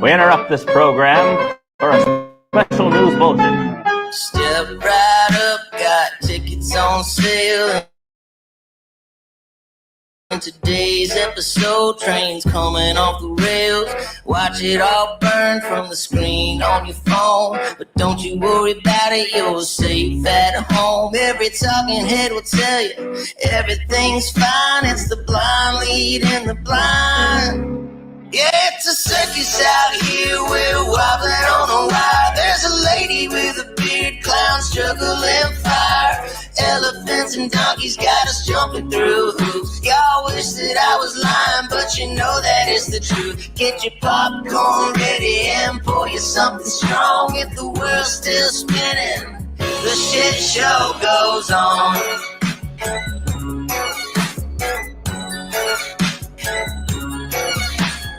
We interrupt this program for a special news bulletin. Step right up, got tickets on sale. In today's episode, trains coming off the rails. Watch it all burn from the screen on your phone. But don't you worry about it, you're safe at home. Every talking head will tell you everything's fine. It's the blind leading the blind. Yeah, it's a circus out here, we're wobbling on a wire. There's a lady with a beard, clowns juggling fire. Elephants and donkeys got us jumping through hoops. Y'all wish that I was lying, but you know that is the truth. Get your popcorn ready and pour you something strong. If the world's still spinning, the shit show goes on.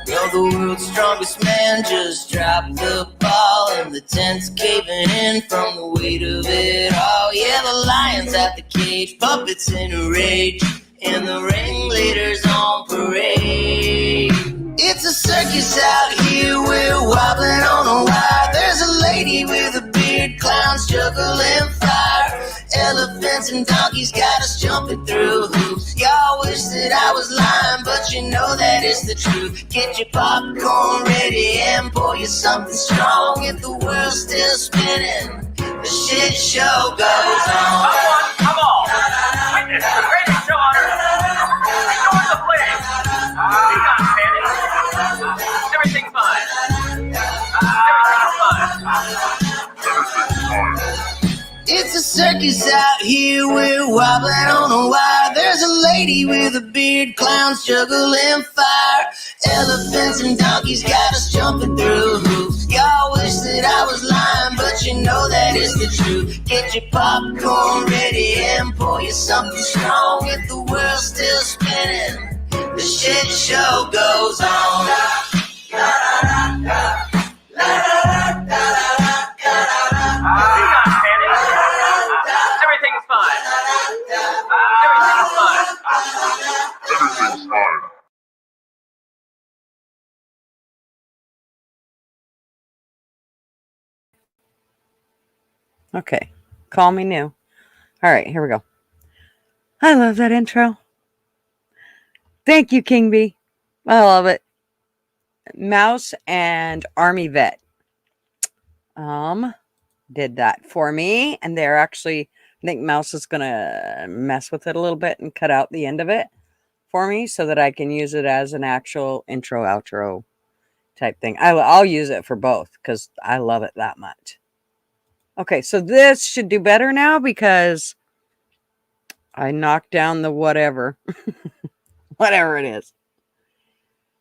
Well, the world's strongest man just dropped the ball, and the tent's caving in from the weight of it all. Yeah, the lion's at the cage, puppets in a rage, and the ringleader's on parade. It's a circus out here, we're wobbling on a wire. There's a lady with a beard, clowns juggling fire. Elephants and donkeys got us jumping through hoops. Y'all wish that I was lying, but you know that is the truth. Get your popcorn ready and pour you something strong. If the world's still spinning, the shit show goes on. Come on! Witness the greatest show on earth! Ignore the flames! Do not panic! Everything's fine! Everything's fine! It's a circus out here, we're wobbling on a wire. There's a lady with a beard, clowns juggling fire. Elephants and donkeys got us jumping through hoops. Y'all wish that I was lying, but you know that is the truth. Get your popcorn ready and pour you something strong. If the world's still spinning, the shit show goes on. Everything's fine! Everything's fine! Everything's fine! Okay, call me new. All right, here we go. I love that intro. Thank you, King Bee. I love it. Mouse and Army Vet did that for me, and they're actually, I think Mouse is gonna mess with it a little bit and cut out the end of it for me so that I can use it as an actual intro outro type thing. I'll use it for both because I love it that much. Okay, so this should do better now because I knocked down the whatever. Whatever it is.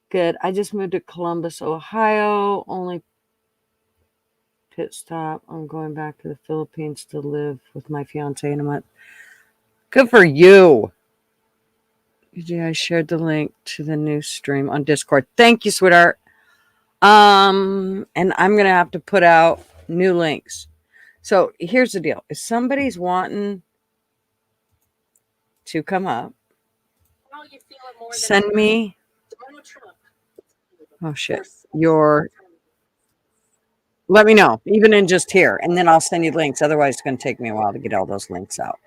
Good. I just moved to Columbus, Ohio. Only pit stop. I'm going back to the Philippines to live with my fiance in a month. Good for you. I shared the link to the new stream on Discord. Thank you, sweetheart. And I'm going to have to put out new links. So here's the deal. If somebody's wanting to come up, send me. Oh, shit. Let me know, even in just here, and then I'll send you links. Otherwise, it's going to take me a while to get all those links out.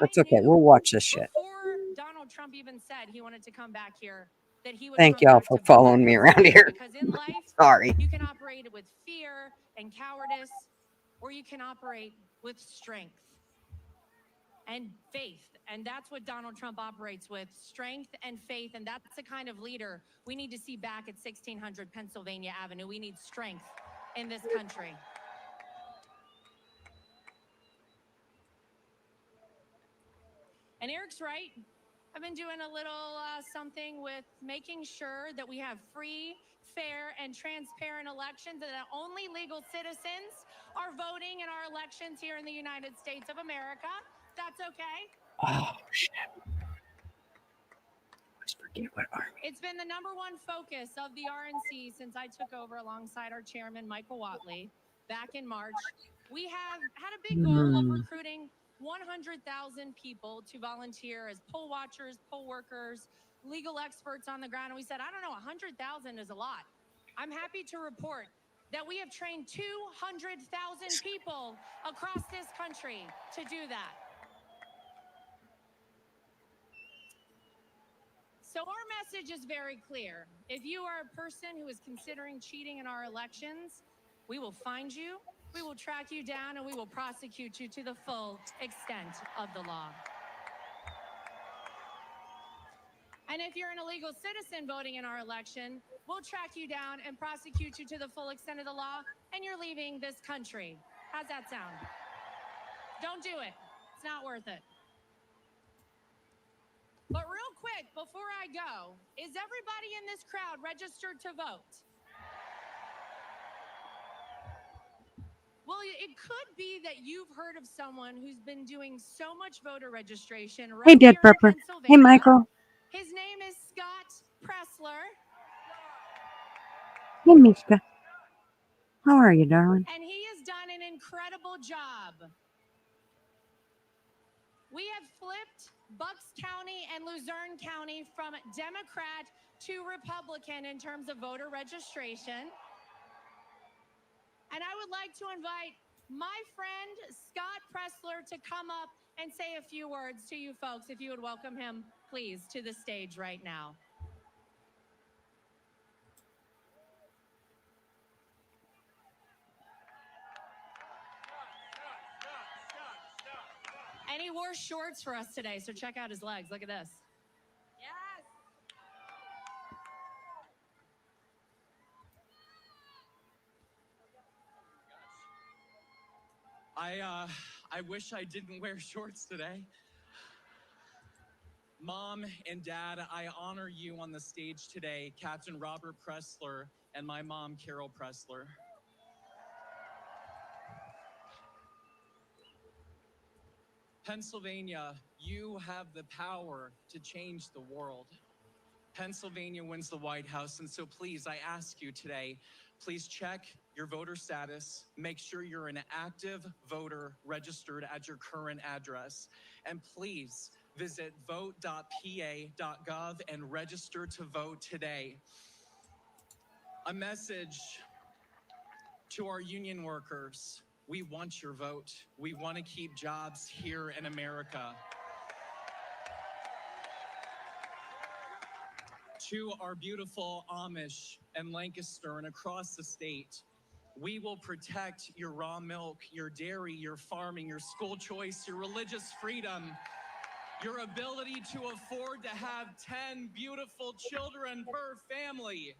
That's okay. We'll watch this shit. Before Donald Trump even said he wanted to come back here, that he would Thank y'all for following me around here. Because in life, sorry, you can operate with fear and cowardice, or you can operate with strength and faith. And that's what Donald Trump operates with, strength and faith. And that's the kind of leader we need to see back at 1600 Pennsylvania Avenue. We need strength in this country. And Eric's right. I've been doing a little something with making sure that we have free, fair, and transparent elections, and that only legal citizens are voting in our elections here in the United States of America. That's okay. Oh, shit. Always forget what army. It's been the #1 focus of the RNC since I took over alongside our chairman, Michael Whatley, back in March. We have had a big goal of recruiting 100,000 people to volunteer as poll watchers, poll workers, legal experts on the ground, and we said, I don't know, 100,000 is a lot. I'm happy to report that we have trained 200,000 people across this country to do that. So our message is very clear. If you are a person who is considering cheating in our elections, we will find you, we will track you down, and we will prosecute you to the full extent of the law. And if you're an illegal citizen voting in our election, we'll track you down and prosecute you to the full extent of the law, and you're leaving this country. How's that sound? Don't do it. It's not worth it. But real quick, before I go, is everybody in this crowd registered to vote? Well, it could be that you've heard of someone who's been doing so much voter registration right Hey, Dead here in Prepper. Pennsylvania. Hey, Michael. His name is Scott Pressler. Hey, Mishka. How are you, darling? And he has done an incredible job. We have flipped Bucks County and Luzerne County from Democrat to Republican in terms of voter registration. And I would like to invite my friend Scott Pressler to come up and say a few words to you folks. If you would welcome him, please, to the stage right now. And he wore shorts for us today, so check out his legs. Look at this. Yes. I wish I didn't wear shorts today. Mom and Dad, I honor you on the stage today, Captain Robert Pressler and my mom, Carol Pressler. Pennsylvania, you have the power to change the world. Pennsylvania wins the White House, and so please, I ask you today, please check your voter status. Make sure you're an active voter registered at your current address. And please visit vote.pa.gov and register to vote today. A message to our union workers. We want your vote. We want to keep jobs here in America. To our beautiful Amish and Lancaster and across the state, we will protect your raw milk, your dairy, your farming, your school choice, your religious freedom, your ability to afford to have 10 beautiful children per family.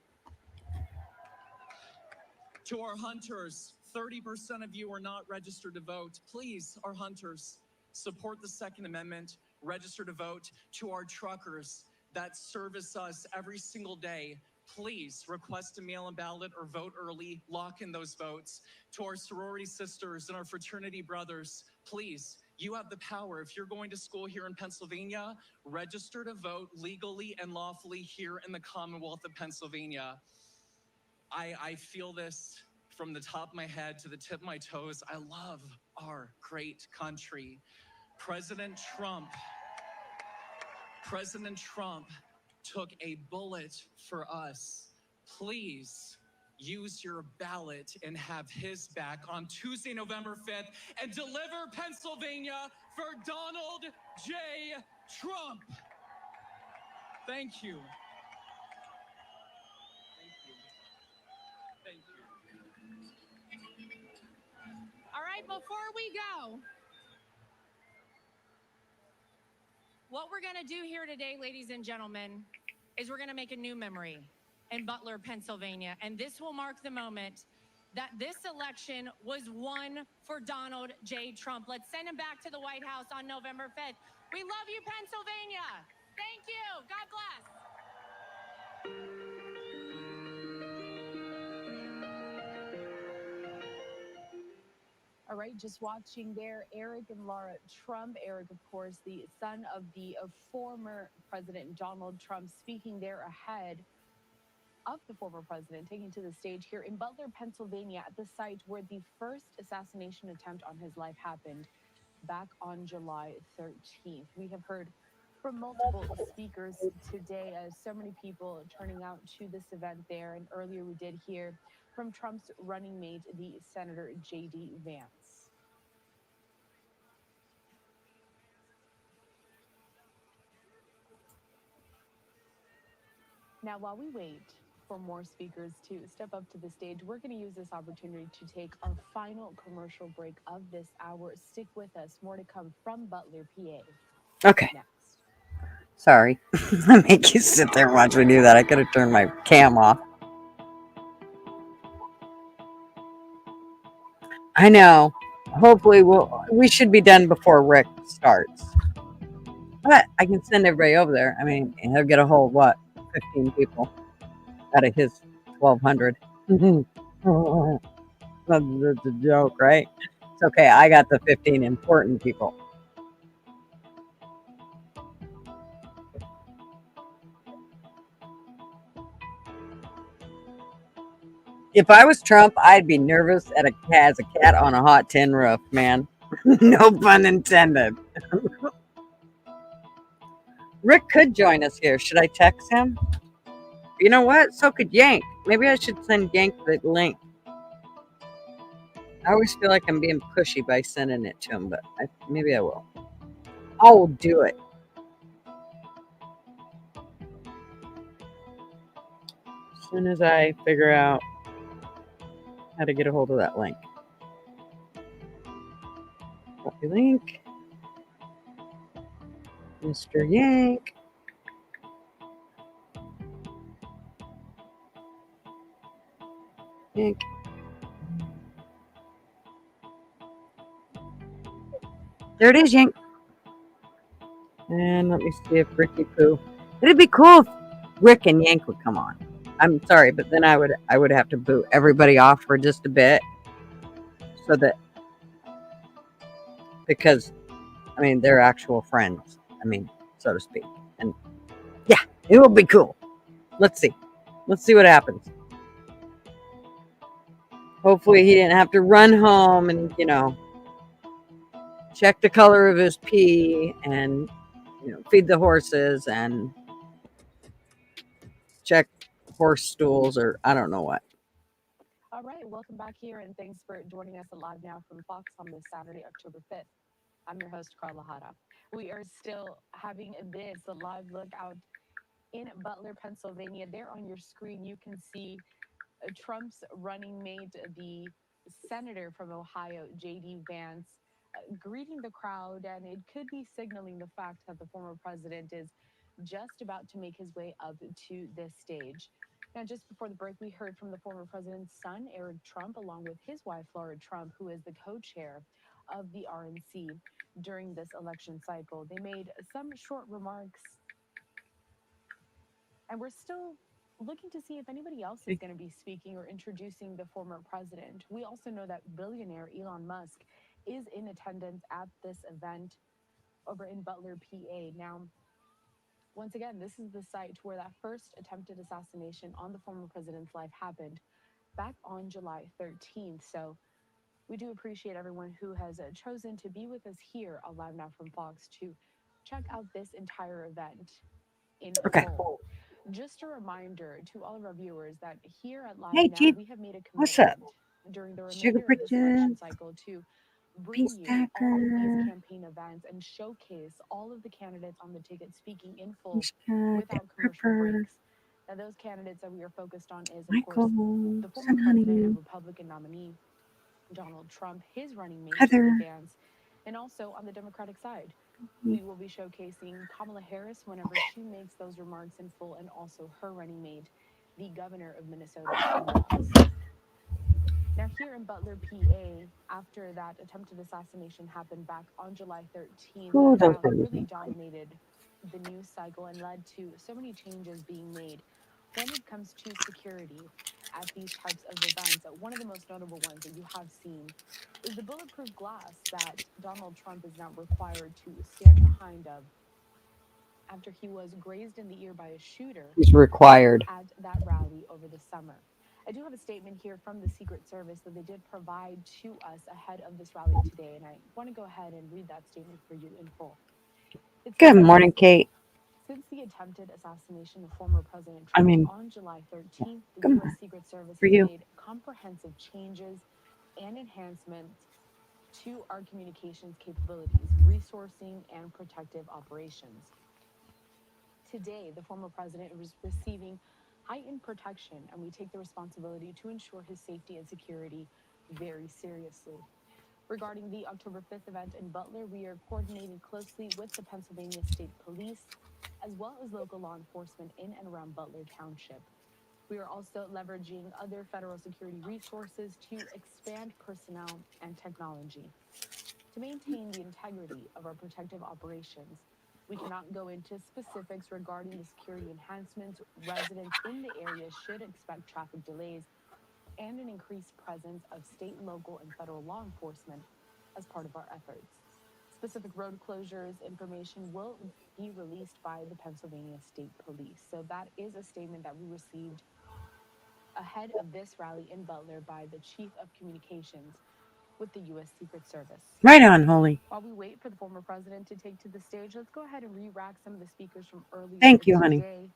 To our hunters, 30% of you are not registered to vote. Please, our hunters, support the Second Amendment, register to vote. To our truckers that service us every single day, please request a mail-in ballot or vote early, lock in those votes. To our sorority sisters and our fraternity brothers, please, you have the power. If you're going to school here in Pennsylvania, register to vote legally and lawfully here in the Commonwealth of Pennsylvania. I feel this from the top of my head to the tip of my toes. I love our great country. President Trump took a bullet for us. Please use your ballot and have his back on Tuesday, November 5th, and deliver Pennsylvania for Donald J. Trump. Thank you. Thank you. All right, before we go, what we're going to do here today, ladies and gentlemen, is we're going to make a new memory in Butler, Pennsylvania. And this will mark the moment that this election was won for Donald J. Trump. Let's send him back to the White House on November 5th. We love you, Pennsylvania. Thank you. God bless. All right, just watching there, Eric and Laura Trump. Eric, of course, the son of the former President Donald Trump, speaking there ahead of the former president, taking to the stage here in Butler, Pennsylvania, at the site where the first assassination attempt on his life happened back on July 13th. We have heard from multiple speakers today. So many people turning out to this event there. And earlier we did hear from Trump's running mate, the Senator J.D. Vance. Now, while we wait for more speakers to step up to the stage, we're going to use this opportunity to take our final commercial break of this hour. Stick with us. More to come from Butler PA. Okay. Next. Sorry. I make you sit there and watch me do that. I could have turned my cam off. I know. Hopefully we should be done before Rick starts. But I can send everybody over there. I mean, he'll get a whole, 15 people out of his 1,200. That's a joke, right? It's okay. I got the 15 important people. If I was Trump, I'd be nervous as a cat on a hot tin roof, man. No pun intended. Rick could join us here. Should I text him? You know what? So could Yank. Maybe I should send Yank the link. I always feel like I'm being pushy by sending it to him, but maybe I will. I will do it. As soon as I figure out how to get a hold of that link. Copy link. Mr. Yank. Yank. There it is, Yank. And let me see if Ricky Poo. It'd be cool if Rick and Yank would come on. I'm sorry, but then I would have to boot everybody off for just a bit, so that, because I mean they're actual friends. I mean, so to speak. And yeah, it will be cool. Let's see. Let's see what happens. Hopefully he didn't have to run home and, check the color of his pee and, feed the horses and check horse stools, or I don't know what. All right, welcome back here, and thanks for joining us live now from Fox on this Saturday, October 5th. I'm your host, Carla Hara. We are still having this a live look out in Butler, Pennsylvania. There on your screen, you can see Trump's running mate, the senator from Ohio, J.D. Vance, greeting the crowd, and it could be signaling the fact that the former president is just about to make his way up to this stage. Now, just before the break, we heard from the former president's son, Eric Trump, along with his wife, Laura Trump, who is the co-chair of the RNC during this election cycle. They made some short remarks, and we're still looking to see if anybody else is going to be speaking or introducing the former president. We also know that billionaire Elon Musk is in attendance at this event over in Butler, PA. Now, once again, this is the site where that first attempted assassination on the former president's life happened back on July 13th. So we do appreciate everyone who has chosen to be with us here on Live Now from Fox to check out this entire event in Okay. full. Just a reminder to all of our viewers that here at Live Hey, Now, Chief. we have made a What's up? commitment during the Sugar remainder of this election britches. cycle to bring Peace you all of these stacker. campaign events and showcase all of the candidates on the ticket speaking in full Peace cut. without commercial Pepper. breaks. Now, those candidates that we are focused on is, of course, Michael. the former Sun president and Honey. Republican nominee, Donald Trump, his running mate, J.D. Heather. Vance, and also on the Democratic side, we will be showcasing Kamala Harris whenever she makes those remarks in full, and also her running mate, the governor of Minnesota, Tim Walz. Now, here in Butler, PA, after that attempted assassination happened back on July 13th, Ooh, those that babies. really dominated the news cycle and led to so many changes being made when it comes to security at these types of events. One of the most notable ones that you have seen is the bulletproof glass that Donald Trump is now required to stand behind of after he was grazed in the ear by a shooter He's required. at that rally over the summer. I do have a statement here from the Secret Service that they did provide to us ahead of this rally today, and I want to go ahead and read that statement for you in full. It Good says morning, this: Kate. since the attempted assassination of former President I Trump mean, on July yeah, 13th, the good U.S. morning Secret Service for has you. made comprehensive changes and enhancements to our communications capabilities, resourcing, and protective operations. Today, the former president is receiving heightened protection, and we take the responsibility to ensure his safety and security very seriously. Regarding the October 5th event in Butler, we are coordinating closely with the Pennsylvania State Police, as well as local law enforcement in and around Butler Township. We are also leveraging other federal security resources to expand personnel and technology. To maintain the integrity of our protective operations, we cannot go into specifics regarding the security enhancements. Residents in the area should expect traffic delays and an increased presence of state, local, and federal law enforcement as part of our efforts. Specific road closures information will be released by the Pennsylvania State Police. So that is a statement that we received ahead of this rally in Butler by the Chief of Communications with the U.S. Secret Service. Right on, Holy. While we wait for the former president to take to the stage, let's go ahead and re-rack some of the speakers from earlier Thank you, honey. today.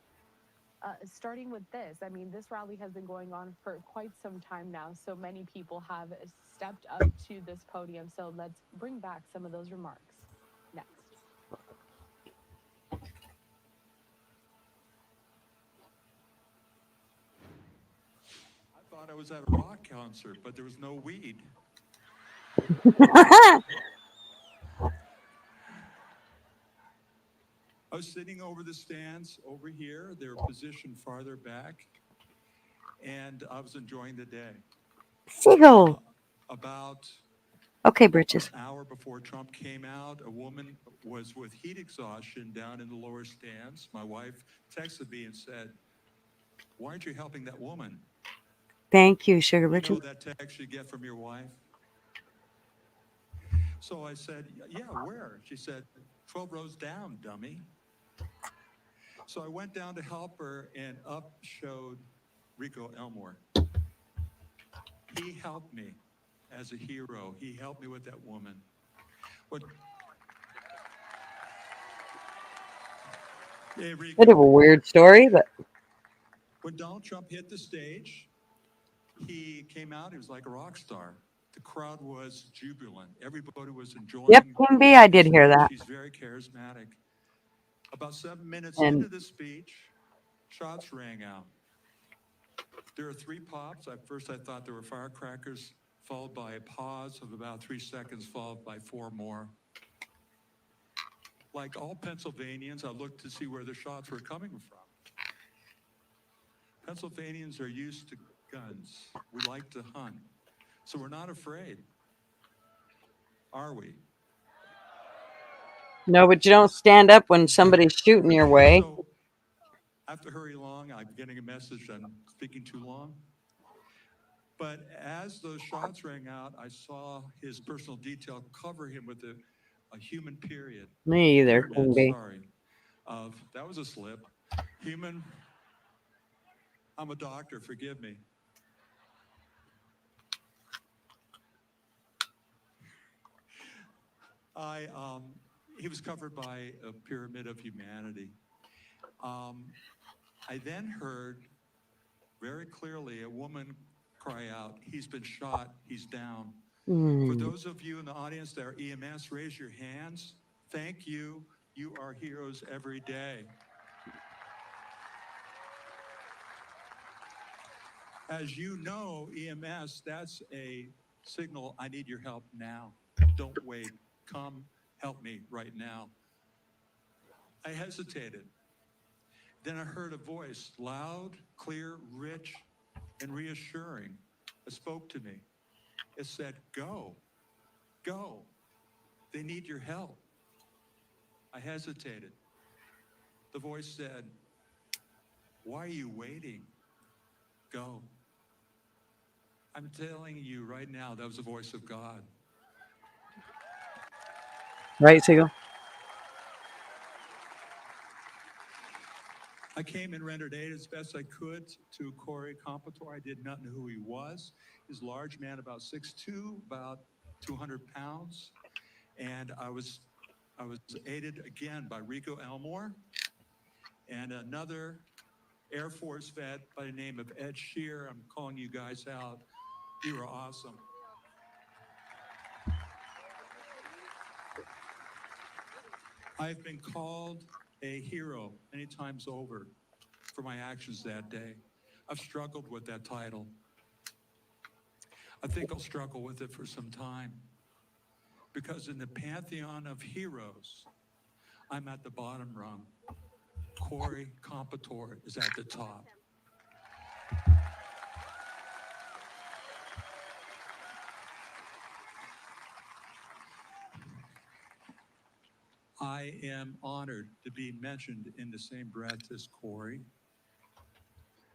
Starting with this, I mean, this rally has been going on for quite some time now, so many people have stepped up to this podium. So let's bring back some of those remarks next. I thought I was at a rock concert, but there was no weed. I was sitting over the stands over here. They were positioned farther back, and I was enjoying the day. Seagull. About Okay, Britches. an hour before Trump came out, a woman was with heat exhaustion down in the lower stands. My wife texted me and said, "Why aren't you helping that woman?" Thank you, Sugar You know Britches. that text you get from your wife? So I said, "Yeah, where?" She said, 12 rows down, dummy. So I went down to help her, and up showed Rico Elmore. He helped me as a hero. He helped me with that woman. What? Hey, Bit Rico. of a weird story, but When Donald Trump hit the stage, he came out. He was like a rock star. The crowd was jubilant. Everybody was enjoying. yep, King B, I did his hear speech. that. He's very charismatic. About 7 minutes And into the speech, shots rang out. There were 3 pops. At first, I thought there were firecrackers, followed by a pause of about 3 seconds, followed by 4 more. Like all Pennsylvanians, I looked to see where the shots were coming from. Pennsylvanians are used to guns. We like to hunt. So we're not afraid, are we? no, but you don't stand up when somebody's shooting your way. So I have to hurry along. I'm getting a message. I'm speaking too long. But as those shots rang out, I saw his personal detail cover him with a human period. Me either, Pyramid, King B. sorry. That was a slip. Human. I'm a doctor. Forgive me. He was covered by a pyramid of humanity. I then heard very clearly a woman cry out, "He's been shot, he's down." For those of you in the audience that are EMS, raise your hands. Thank you. You are heroes every day. As you know, EMS, that's a signal, I need your help now. Don't wait. Come help me right now. I hesitated. Then I heard a voice, loud, clear, rich, and reassuring. It spoke to me. It said, "Go, go. They need your help." I hesitated. The voice said, "Why are you waiting? Go." I'm telling you right now, that was the voice of God. Right, Seagull? I came and rendered aid as best I could to Corey Compatore. I did not know who he was. He's a large man, about 6'2", about 200 pounds. And I was I was aided again by Rico Elmore and another Air Force vet by the name of Ed Shear. I'm calling you guys out. You are awesome. I've been called a hero many times over for my actions that day. I've struggled with that title. I think I'll struggle with it for some time because in the pantheon of heroes, I'm at the bottom rung. Corey Competore is at the top. I am honored to be mentioned in the same breath as Corey.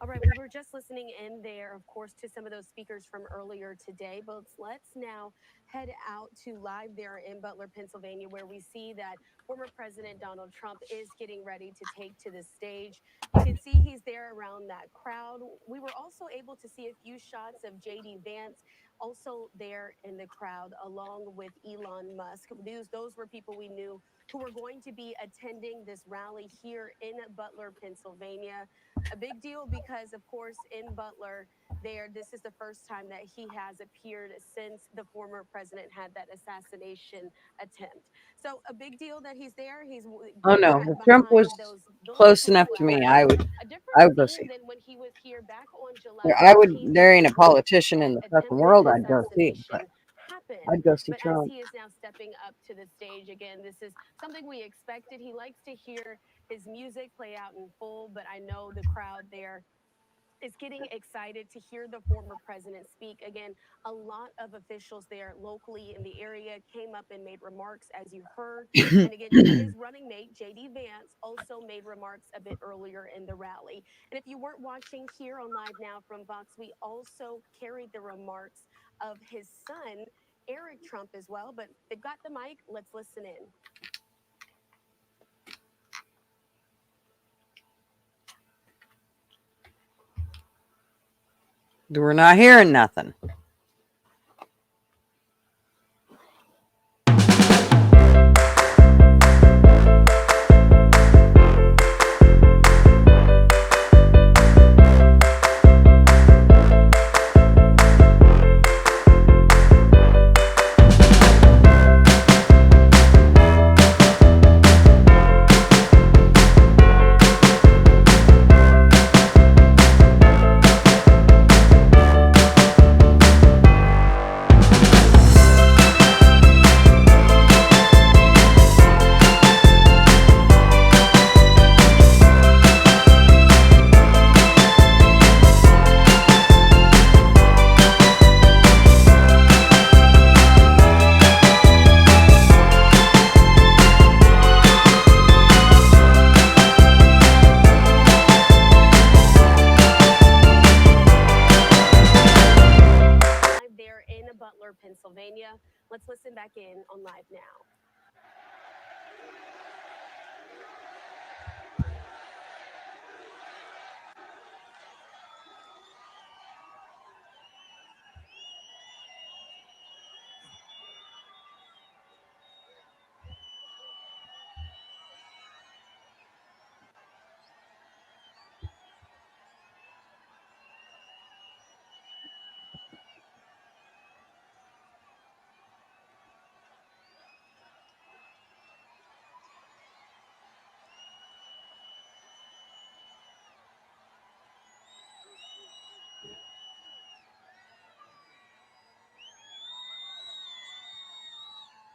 All right, we were just listening in there, of course, to some of those speakers from earlier today, but let's now head out to live there in Butler, Pennsylvania, where we see that former President Donald Trump is getting ready to take to the stage. You can see he's there around that crowd. We were also able to see a few shots of JD Vance also there in the crowd, along with Elon Musk. Those were people we knew who were going to be attending this rally here in Butler, Pennsylvania. A big deal because, of course, in Butler, this is the first time that he has appeared since the former president had that assassination attempt. So a big deal that he's there. He's Oh getting no, right if Trump behind was those close bulletproof enough to me, glass. A different I would go scene see. than when he was here back on July I would. 15th There when ain't a the politician in the fucking attempted world I'd go see, but assassination happened. I'd go see But as Trump. he is now stepping up to the stage again, this is something we expected. He likes to hear his music play out in full, but I know the crowd there is getting excited to hear the former president speak. Again, a lot of officials there locally in the area came up and made remarks, as you heard. And again, his running mate, JD Vance, also made remarks a bit earlier in the rally. And if you weren't watching here on Live Now from Fox, we also carried the remarks of his son, Eric Trump, as well. But they've got the mic. Let's listen in. We're not hearing nothing. There in Butler, Pennsylvania. Let's listen back in on Live Now.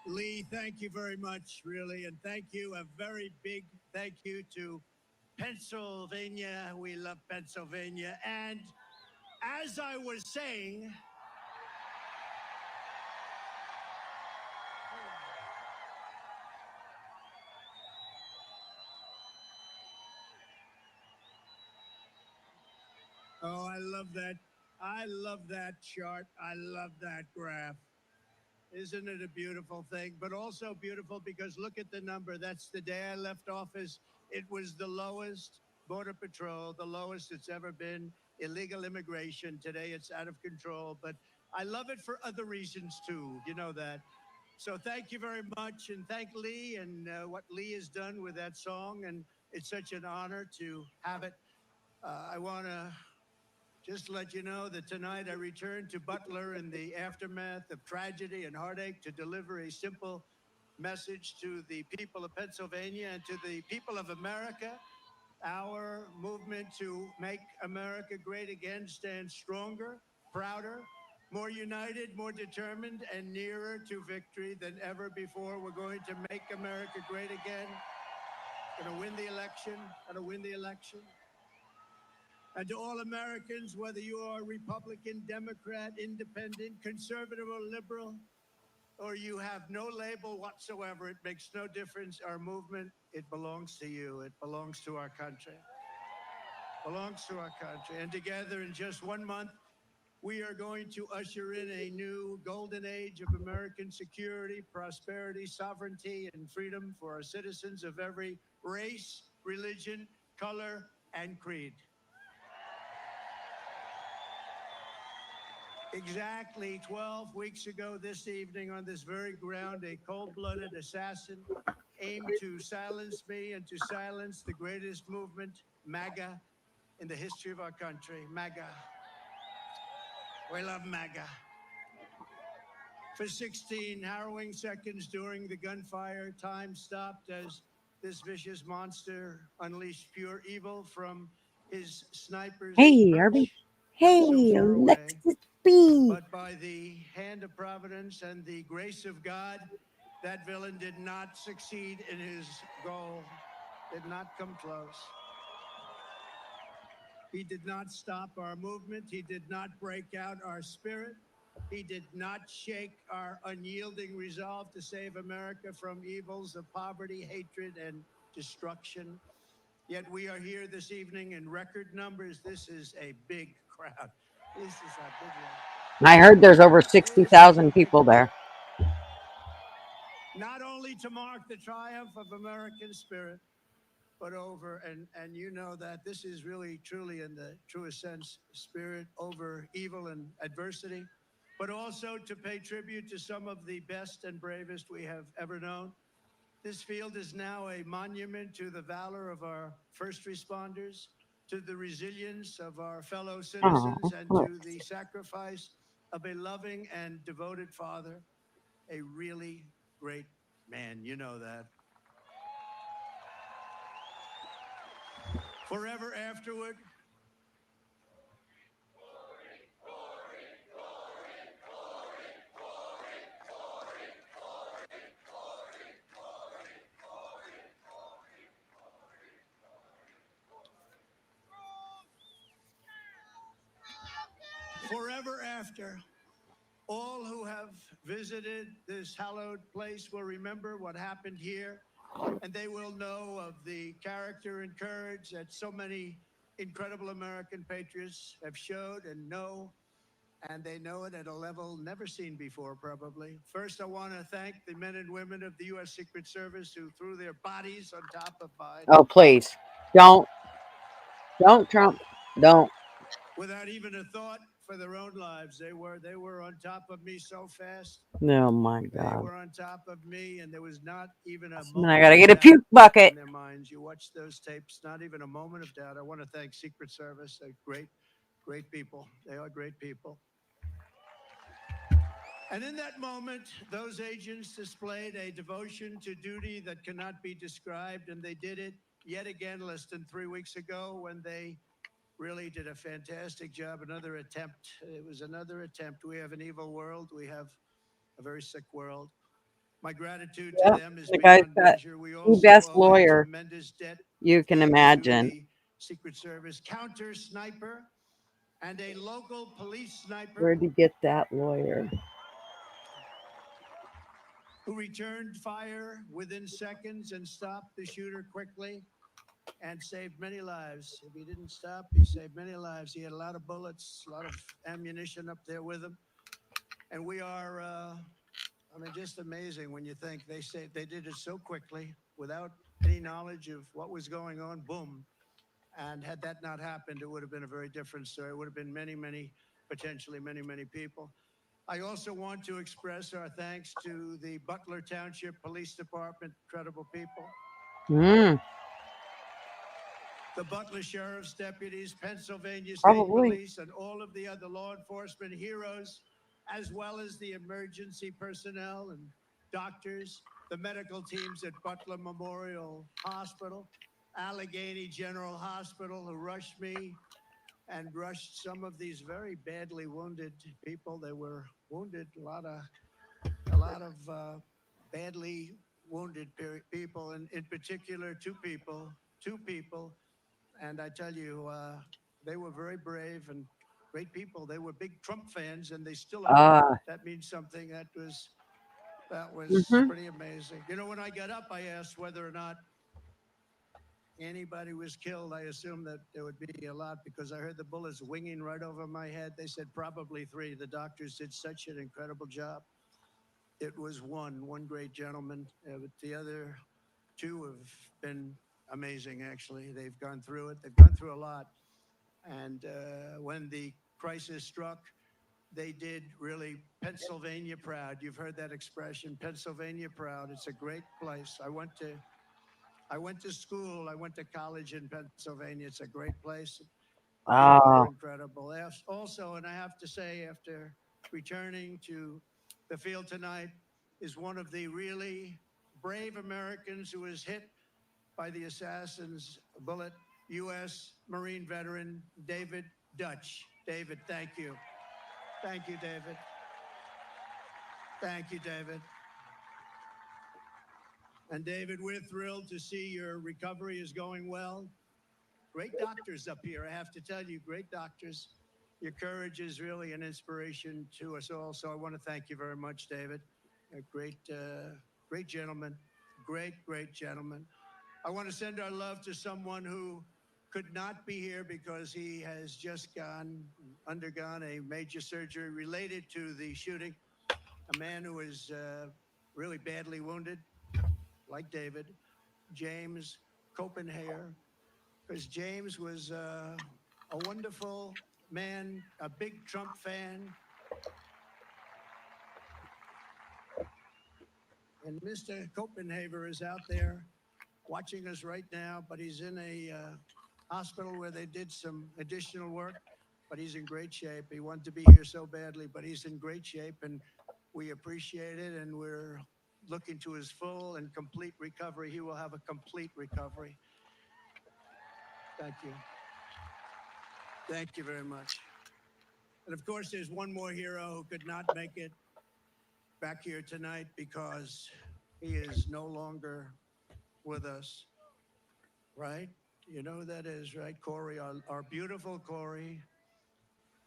Lee, thank you very much, really. And thank you, a very big thank you to Pennsylvania. We love Pennsylvania. And as I was saying, oh, I love that. I love that chart. I love that graph. Isn't it a beautiful thing? But also beautiful because look at the number. That's the day I left office. It was the lowest Border Patrol, the lowest it's ever been. Illegal immigration. Today it's out of control. But I love it for other reasons too. You know that. So thank you very much, and thank Lee and what Lee has done with that song, and it's such an honor to have it. I want to just let you know that tonight I return to Butler in the aftermath of tragedy and heartache to deliver a simple message to the people of Pennsylvania and to the people of America. Our movement to make America great again stands stronger, prouder, more united, more determined, and nearer to victory than ever before. We're going to make America great again. Going to win the election. Going to win the election. And to all Americans, whether you are Republican, Democrat, Independent, Conservative, or Liberal, or you have no label whatsoever, it makes no difference. Our movement, it belongs to you. It belongs to our country. Belongs to our country. And together in just 1 month, we are going to usher in a new golden age of American security, prosperity, sovereignty, and freedom for our citizens of every race, religion, color, and creed. Exactly 12 weeks ago this evening on this very ground, a cold-blooded assassin aimed to silence me and to silence the greatest movement, MAGA, in the history of our country. MAGA. We love MAGA. For 16 harrowing seconds during the gunfire, time stopped as this vicious monster unleashed pure evil from his sniper's Hey, perch, Arby. not so Hey, far away. Alexis B. But by the hand of providence and the grace of God, that villain did not succeed in his goal, did not come close. He did not stop our movement. He did not break out our spirit. He did not shake our unyielding resolve to save America from evils of poverty, hatred, and destruction. Yet we are here this evening in record numbers. This is a big crowd. This is a big one. I heard there's over 60,000 people there. Not only to mark the triumph of American spirit, but over, and you know that this is really, truly, in the truest sense, spirit over evil and adversity, but also to pay tribute to some of the best and bravest we have ever known. This field is now a monument to the valor of our first responders, to the resilience of our fellow citizens, and to the sacrifice of a loving and devoted father, a really great man. You know that. Forever afterward, forever after, all who have visited this hallowed place will remember what happened here, and they will know of the character and courage that so many incredible American patriots have showed and know, and they know it at a level never seen before, probably. First, I want to thank the men and women of the U.S. Secret Service who threw their bodies on top of mine. Oh, please. Don't, Trump. Don't. Without even a thought for their own lives. They were on top of me so fast. Oh, my They God. were on top of me, and there was not even a And moment I got to of get a doubt puke bucket. in their minds. You watch those tapes, not even a moment of doubt. I want to thank Secret Service. They're great, great people. They are great people. And in that moment, those agents displayed a devotion to duty that cannot be described, and they did it yet again less than 3 weeks ago when they really did a fantastic job. Another attempt. It was another attempt. We have an evil world. We have a very sick world. My gratitude to Yep. them is The guy's beyond got measure. We the also best owe a lawyer tremendous debt you can to imagine. the Secret Service counter sniper and a local police sniper. Where'd you get that lawyer? Who returned fire within seconds and stopped the shooter quickly and saved many lives. If he didn't stop, he saved many lives. He had a lot of bullets, a lot of ammunition up there with him. And we are, just amazing when you think they did it so quickly without any knowledge of what was going on. Boom. And had that not happened, it would have been a very different story. It would have been many, potentially many people. I also want to express our thanks to the Butler Township Police Department, incredible people. Mm, The Butler Sheriff's deputies, Pennsylvania State probably. Police, and all of the other law enforcement heroes, as well as the emergency personnel and doctors, the medical teams at Butler Memorial Hospital, Allegheny General Hospital, who rushed me and rushed some of these very badly wounded people. They were wounded, a lot of badly wounded people, and in particular, two people. And I tell you, they were very brave and great people. They were big Trump fans, and they still are. Ah, That means something. That was mhm. pretty amazing. You know, when I got up, I asked whether or not anybody was killed. I assumed that there would be a lot because I heard the bullets winging right over my head. They said probably three. The doctors did such an incredible job. It was one great gentleman, but the other two have been amazing, actually. They've gone through it, they've gone through a lot. And when the crisis struck, they did really Pennsylvania proud. You've heard that expression, Pennsylvania proud. It's a great place. I went to school, I went to college in Pennsylvania. It's a great place. People are Ah, incredible. Also, and I have to say, after returning to the field tonight, is one of the really brave Americans who was hit by the assassin's bullet, U.S. Marine veteran David Dutch. David, thank you. Thank you, David. Thank you, David. And David, we're thrilled to see your recovery is going well. Great doctors up here, I have to tell you, great doctors. Your courage is really an inspiration to us all. So I want to thank you very much, David. A great gentleman, great gentleman. I want to send our love to someone who could not be here because he has just undergone a major surgery related to the shooting. A man who was really badly wounded, like David, James Copenhagen, because James was a wonderful man, a big Trump fan. And Mr. Copenhagen is out there watching us right now, but he's in a hospital where they did some additional work, but he's in great shape. He wanted to be here so badly, but he's in great shape, and we appreciate it, and we're looking to his full and complete recovery. He will have a complete recovery. Thank you. Thank you very much. And of course, there's one more hero who could not make it back here tonight because he is no longer with us, right? You know who that is, right? Corey, our beautiful Corey.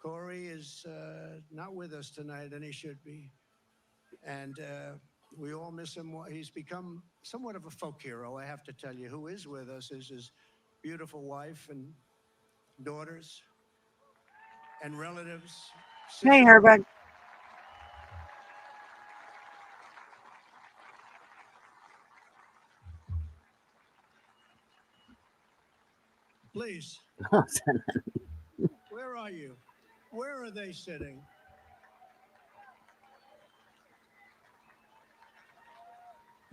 Corey is not with us tonight, and he should be. And we all miss him. He's become somewhat of a folk hero, I have to tell you. Who is with us is his beautiful wife and daughters and relatives. Hey, Sister. Herbert. Please, where are you? Where are they sitting?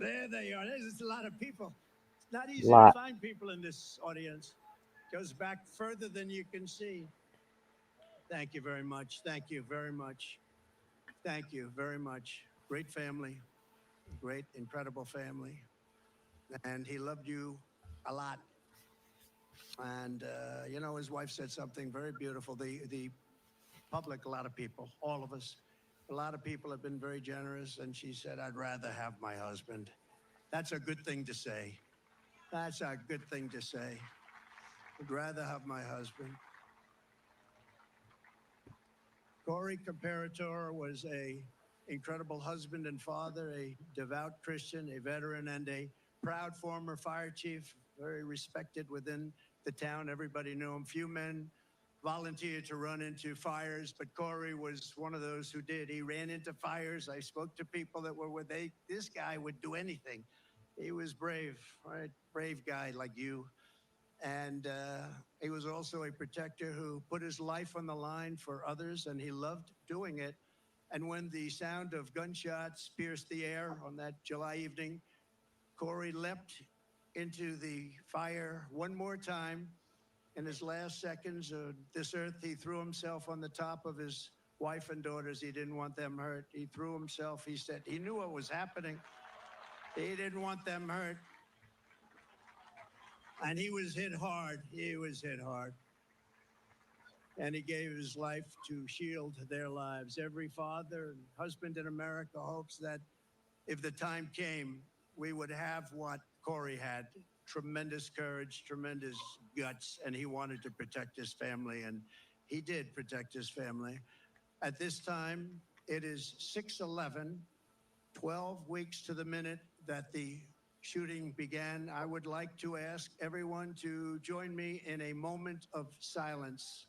There they are. There's a lot of people. It's not easy to Lot. find people in this audience. Goes back further than you can see. Thank you very much. Thank you very much. Thank you very much. Great family. Great, incredible family. And he loved you a lot. And, you know, his wife said something very beautiful. The public, a lot of people, all of us, a lot of people have been very generous. And she said, I'd rather have my husband. That's a good thing to say. That's a good thing to say. I'd rather have my husband. Corey Comparator was a incredible husband and father, a devout Christian, a veteran, and a proud former fire chief, very respected within the town. Everybody knew him. Few men volunteered to run into fires, but Corey was one of those who did. He ran into fires. I spoke to people that were with this guy would do anything. He was brave, right? Brave guy like you. And he was also a protector who put his life on the line for others, and he loved doing it. And when the sound of gunshots pierced the air on that July evening, Corey leapt into the fire one more time. In his last seconds of this earth, he threw himself on the top of his wife and daughters. He didn't want them hurt. He threw himself. He said he knew what was happening. He didn't want them hurt. And he was hit hard. He was hit hard. And he gave his life to shield their lives. Every father and husband in America hopes that if the time came, we would have what Corey had: tremendous courage, tremendous guts, and he wanted to protect his family, and he did protect his family. At this time, it is 6:11, 12 weeks to the minute that the shooting began. I would like to ask everyone to join me in a moment of silence.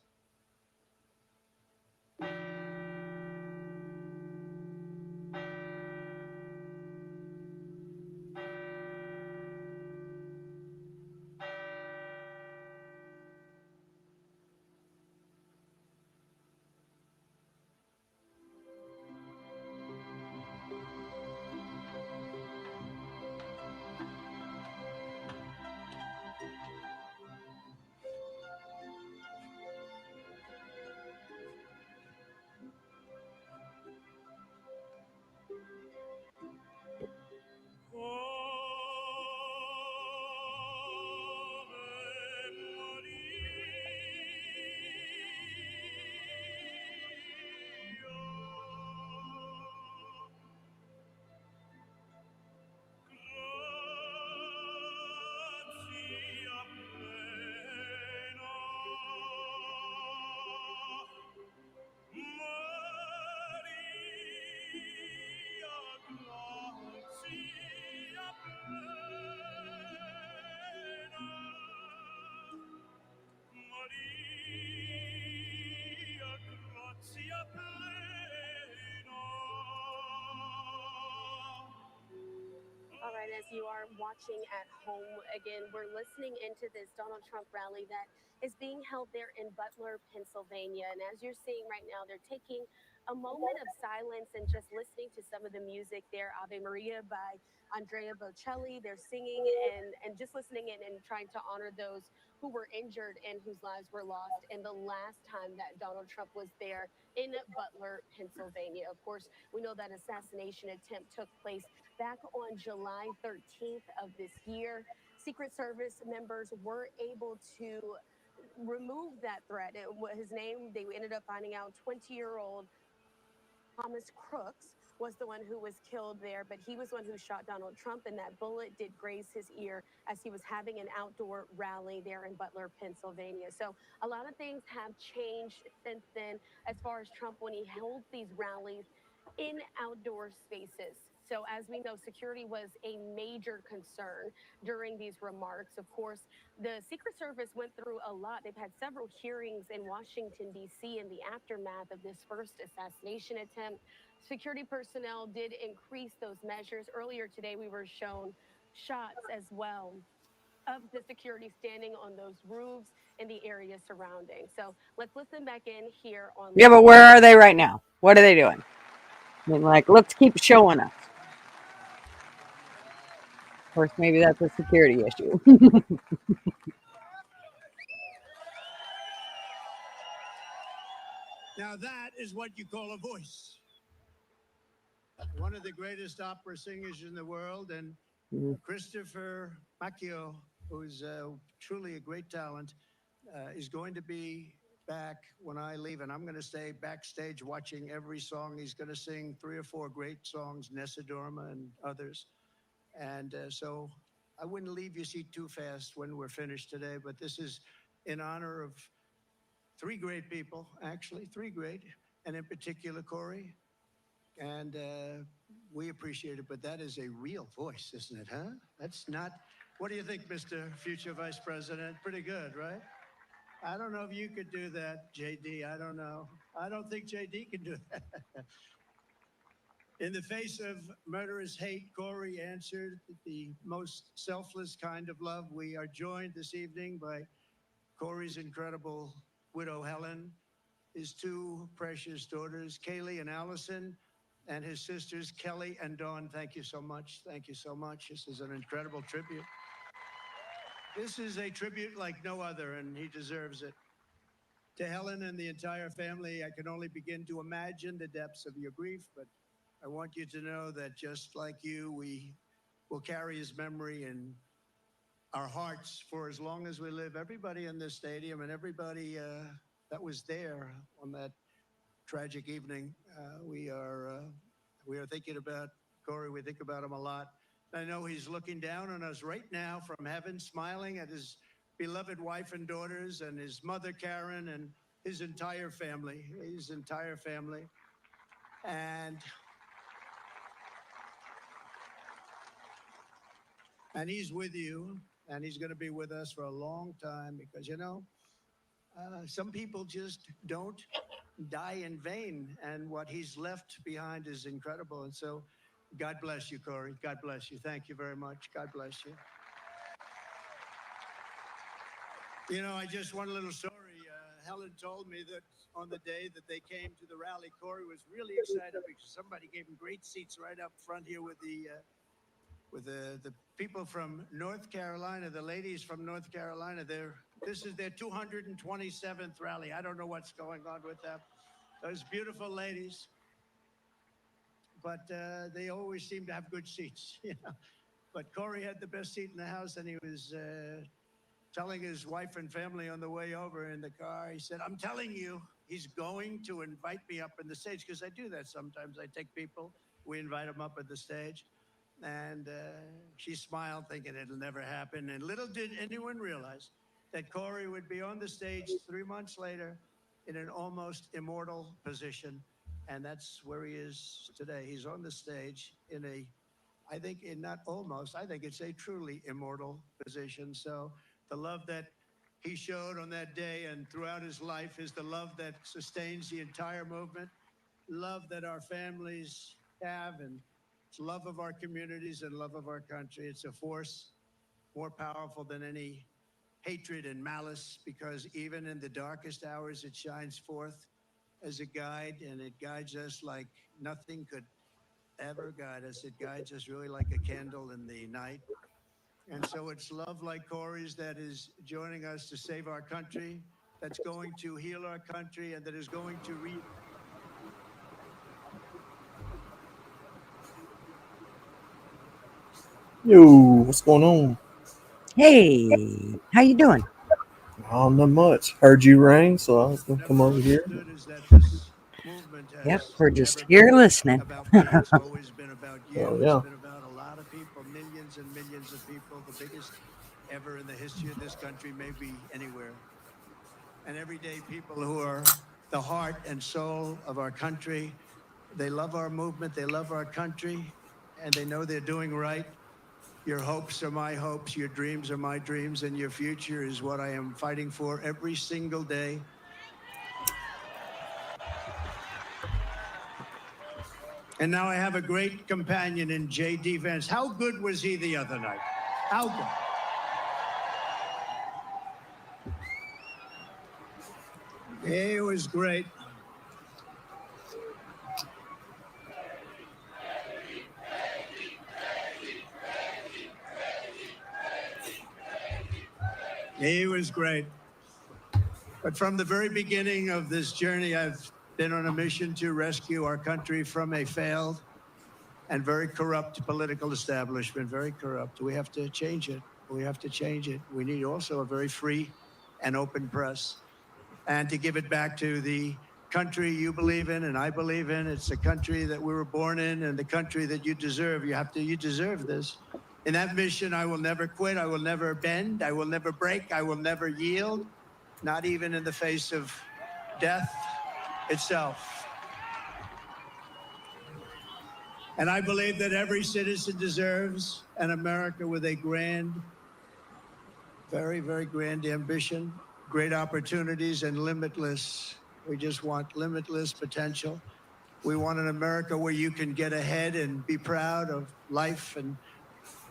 All right, as you are watching at home, again, we're listening into this Donald Trump rally that is being held there in Butler, Pennsylvania. And as you're seeing right now, they're taking a moment of silence and just listening to some of the music there. Ave Maria by Andrea Bocelli. They're singing and just listening in and trying to honor those who were injured and whose lives were lost in the last time that Donald Trump was there in Butler, Pennsylvania. Of course, we know that assassination attempt took place back on July 13th of this year. Secret Service members were able to remove that threat. His name, they ended up finding out 20-year-old Thomas Crooks was the one who was killed there, but he was the one who shot Donald Trump, and that bullet did graze his ear as he was having an outdoor rally there in Butler, Pennsylvania. So a lot of things have changed since then as far as Trump when he holds these rallies in outdoor spaces. So as we know, security was a major concern during these remarks. Of course, the Secret Service went through a lot. They've had several hearings in Washington, D.C. in the aftermath of this first assassination attempt. Security personnel did increase those measures. Earlier today, we were shown shots as well of the security standing on those roofs in the area surrounding. So let's listen back in here on. Yeah, but where are they right now? What are they doing? I mean, like, let's keep showing us. Of course, maybe that's a security issue. Now that is what you call a voice. One of the greatest opera singers in the world, and Christopher Macchio, who's truly a great talent, is going to be back when I leave, and I'm going to stay backstage watching every song. He's going to sing 3 or 4 great songs, Nessa Dorma and others. And so I wouldn't leave your seat too fast when we're finished today, but this is in honor of 3 great people, actually, 3 great, and in particular, Corey. And we appreciate it, but that is a real voice, isn't it, huh? That's not, what do you think, Mr. Future Vice President? Pretty good, right? I don't know if you could do that, JD. I don't know. I don't think JD can do that. In the face of murderous hate, Corey answered the most selfless kind of love. We are joined this evening by Corey's incredible widow, Helen, his two precious daughters, Kaylee and Allison, and his sisters, Kelly and Dawn. Thank you so much. Thank you so much. This is an incredible tribute. This is a tribute like no other, and he deserves it. To Helen and the entire family, I can only begin to imagine the depths of your grief, but I want you to know that just like you, we will carry his memory in our hearts for as long as we live. Everybody in this stadium and everybody that was there on that tragic evening, we are thinking about Corey. We think about him a lot. I know he's looking down on us right now from heaven, smiling at his beloved wife and daughters and his mother, Karen, and his entire family. And he's with you, and he's going to be with us for a long time because, some people just don't die in vain, and what he's left behind is incredible. And so, God bless you, Corey. God bless you. Thank you very much. God bless you. I just one little story. Helen told me that on the day that they came to the rally, Corey was really excited because somebody gave him great seats right up front here with the people from North Carolina, the ladies from North Carolina. This is their 227th rally. I don't know what's going on with them. Those beautiful ladies. But they always seem to have good seats. But Corey had the best seat in the house, and he was telling his wife and family on the way over in the car, he said, I'm telling you, he's going to invite me up in the stage, because I do that sometimes. I take people, we invite them up at the stage. And she smiled, thinking it'll never happen. And little did anyone realize that Corey would be on the stage 3 months later in an almost immortal position. And that's where he is today. He's on the stage in I think it's a truly immortal position. So the love that he showed on that day and throughout his life is the love that sustains the entire movement, love that our families have, and it's love of our communities and love of our country. It's a force more powerful than any hatred and malice, because even in the darkest hours, it shines forth as a guide, and it guides us like nothing could ever guide us. It guides us really like a candle in the night. And so it's love like Corey's that is joining us to save our country, that's going to heal our country, and that is going to Yo, what's going on? Hey, how you doing? Oh, not much. Heard you rang, so I was gonna come over here. Is that this movement Yep, has we're just never here been listening. about me. It's always been about you. Oh, It's yeah. been about a lot of people, millions and millions of people, the biggest ever in the history of this country, maybe anywhere. And everyday people who are the heart and soul of our country. They love our movement, they love our country, and they know they're doing right. Your hopes are my hopes, your dreams are my dreams, and your future is what I am fighting for every single day. And now I have a great companion in J.D. Vance. How good was he the other night? How good? He was great. He was great. But from the very beginning of this journey, I've been on a mission to rescue our country from a failed and very corrupt political establishment, very corrupt. We have to change it. We have to change it. We need also a very free and open press, and to give it back to the country you believe in and I believe in. It's the country that we were born in and the country that you deserve. You deserve this. In that mission, I will never quit. I will never bend. I will never break. I will never yield, not even in the face of death itself. And I believe that every citizen deserves an America with a grand, very, very grand ambition, great opportunities, and we just want limitless potential. We want an America where you can get ahead and be proud of life and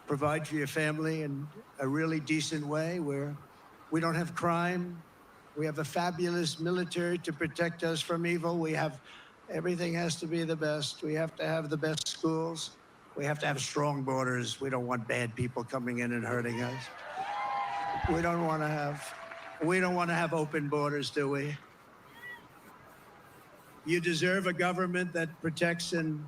provide for your family in a really decent way, where we don't have crime, We have a fabulous military to protect us from evil. Everything has to be the best. We have to have the best schools. We have to have strong borders. We don't want bad people coming in and hurting us. We don't want to have open borders, do we? You deserve a government that protects and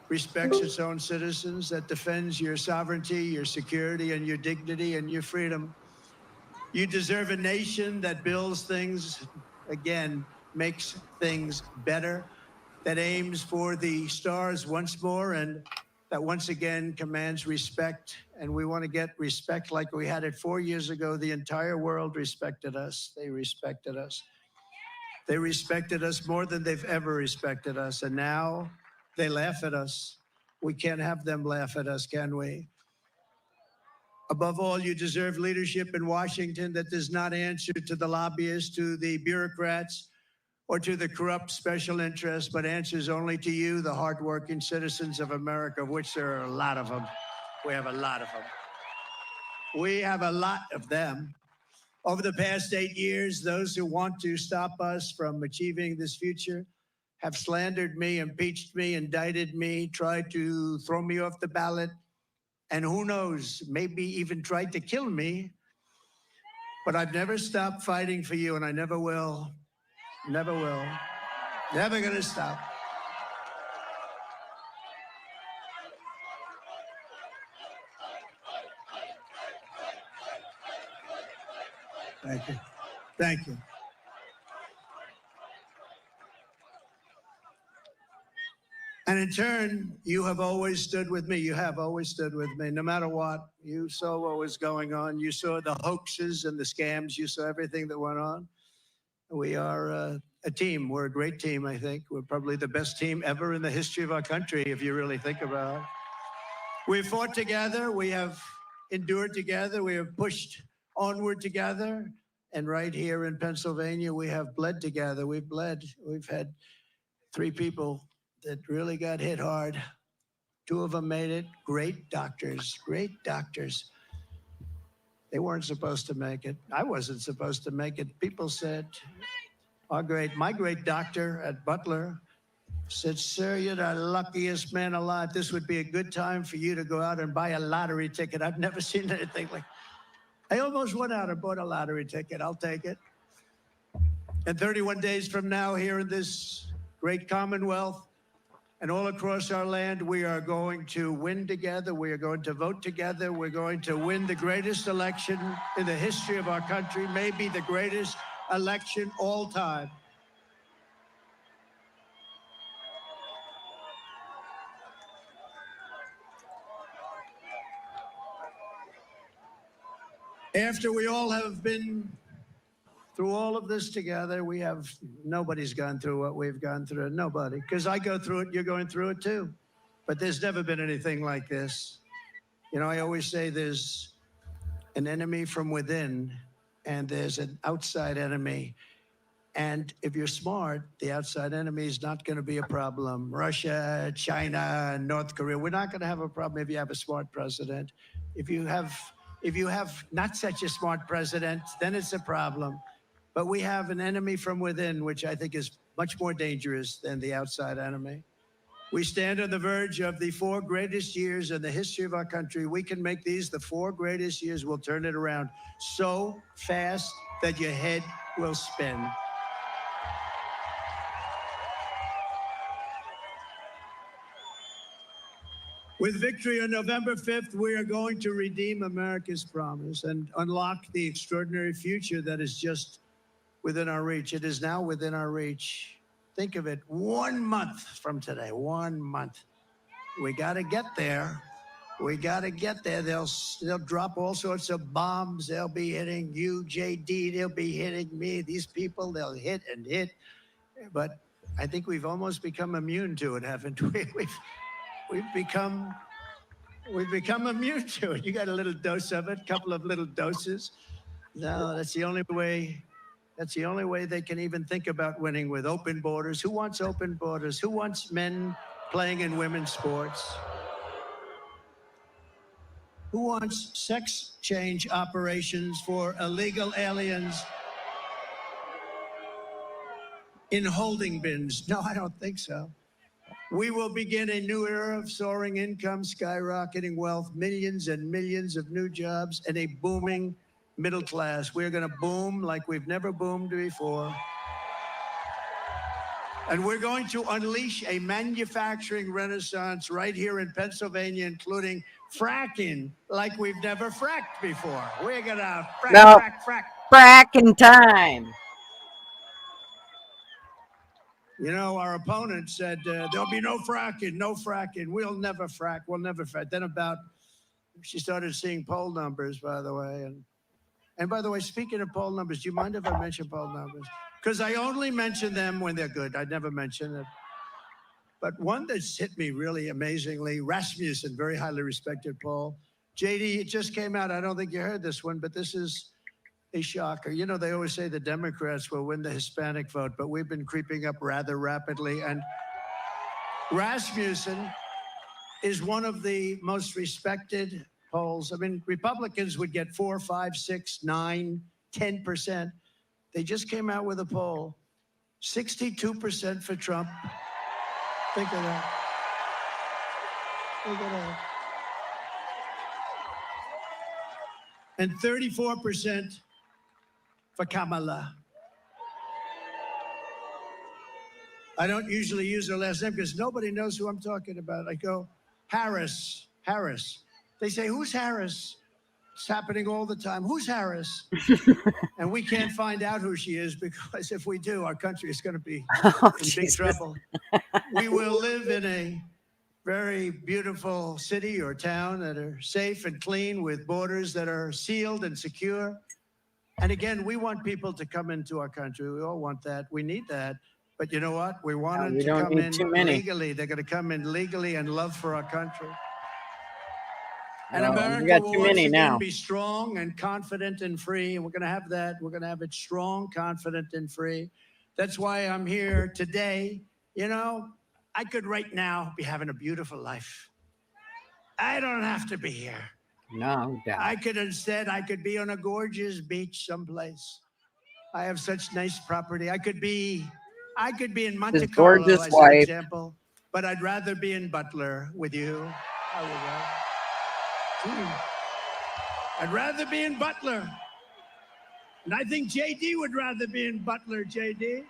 respects its own citizens, that defends your sovereignty, your security, and your dignity and your freedom. You deserve a nation that builds things, again, makes things better, that aims for the stars once more, and that once again commands respect. And we want to get respect like we had it 4 years ago. The entire world respected us. They respected us. They respected us more than they've ever respected us. And now they laugh at us. We can't have them laugh at us, can we? Above all, you deserve leadership in Washington that does not answer to the lobbyists, to the bureaucrats, or to the corrupt special interests, but answers only to you, the hardworking citizens of America, of which there are a lot of them. We have a lot of them. We have a lot of them. Over the past 8 years, those who want to stop us from achieving this future have slandered me, impeached me, indicted me, tried to throw me off the ballot, and who knows, maybe even tried to kill me. But I've never stopped fighting for you, and I never will. Never will. Never gonna stop. Thank you. Thank you. And in turn, you have always stood with me. You have always stood with me, no matter what. You saw what was going on. You saw the hoaxes and the scams. You saw everything that went on. We are a team. We're a great team, I think. We're probably the best team ever in the history of our country, if you really think about it. We've fought together. We have endured together. We have pushed onward together. And right here in Pennsylvania, we have bled together. We've bled. We've had 3 people that really got hit hard. 2 of them made it. Great doctors, great doctors. They weren't supposed to make it. I wasn't supposed to make it. People said, my great doctor at Butler said, sir, you're the luckiest man alive. This would be a good time for you to go out and buy a lottery ticket. I've never seen anything like. I almost went out and bought a lottery ticket. I'll take it. And 31 days from now, here in this great Commonwealth and all across our land, we are going to win together. We are going to vote together. We're going to win the greatest election in the history of our country, maybe the greatest election all time. After we all have been through all of this together, nobody's gone through what we've gone through. Nobody. Because I go through it, you're going through it too. But there's never been anything like this. You know, I always say there's an enemy from within and there's an outside enemy. And if you're smart, the outside enemy is not going to be a problem. Russia, China, North Korea, we're not going to have a problem if you have a smart president. If you have not such a smart president, then it's a problem. But we have an enemy from within, which I think is much more dangerous than the outside enemy. We stand on the verge of the 4 greatest years in the history of our country. We can make these the 4 greatest years. We'll turn it around so fast that your head will spin. With victory on November 5th, we are going to redeem America's promise and unlock the extraordinary future that is just within our reach. It is now within our reach. Think of it, 1 month from today, 1 month. We got to get there. We got to get there. They'll drop all sorts of bombs. They'll be hitting you, JD. They'll be hitting me. These people, they'll hit and hit. But I think we've almost become immune to it, haven't we? We've become immune to it. You got a little dose of it, a couple of little doses. No, that's the only way. That's the only way they can even think about winning, with open borders. Who wants open borders? Who wants men playing in women's sports? Who wants sex change operations for illegal aliens? in holding bins. No, I don't think so. We will begin a new era of soaring income, skyrocketing wealth, millions and millions of new jobs, and a booming middle class. We're going to boom like we've never boomed before. And we're going to unleash a manufacturing renaissance right here in Pennsylvania, including fracking like we've never fracked before. We're going to frack, No. frack. Fracking time. You know, our opponent said there'll be no fracking, no fracking. We'll never frack. We'll never frack. Then she started seeing poll numbers, by the way. And by the way, speaking of poll numbers, do you mind if I mention poll numbers? Because I only mention them when they're good. I never mention it. But one that's hit me really amazingly, Rasmussen, very highly respected poll. JD, it just came out. I don't think you heard this one, but this is a shocker. You know, they always say the Democrats will win the Hispanic vote, but we've been creeping up rather rapidly. And Rasmussen is one of the most respected polls. I mean, Republicans would get 4, 5, 6, 9, 10%. They just came out with a poll, 62% for Trump. Think of that. Think of that. And 34% for Kamala. I don't usually use her last name because nobody knows who I'm talking about. I go, Harris. They say, who's Harris? It's happening all the time. Who's Harris? And we can't find out who she is because if we do, our country is going to be in big trouble. We will live in a very beautiful city or town that are safe and clean with borders that are sealed and secure. And again, we want people to come into our country. We all want that. We need that. But you know what? We want them to come in legally. They're going to come in legally and love for our country. And America will once again be strong and confident and free. And we're going to have that. We're going to have it strong, confident, and free. That's why I'm here today. You know, I could right now be having a beautiful life. I don't have to be here. No doubt. I could be on a gorgeous beach someplace. I have such nice property. I could be in Monte Carlo, as an example, but I'd rather be in Butler with you. I'd rather be in Butler. And I think JD would rather be in Butler, JD.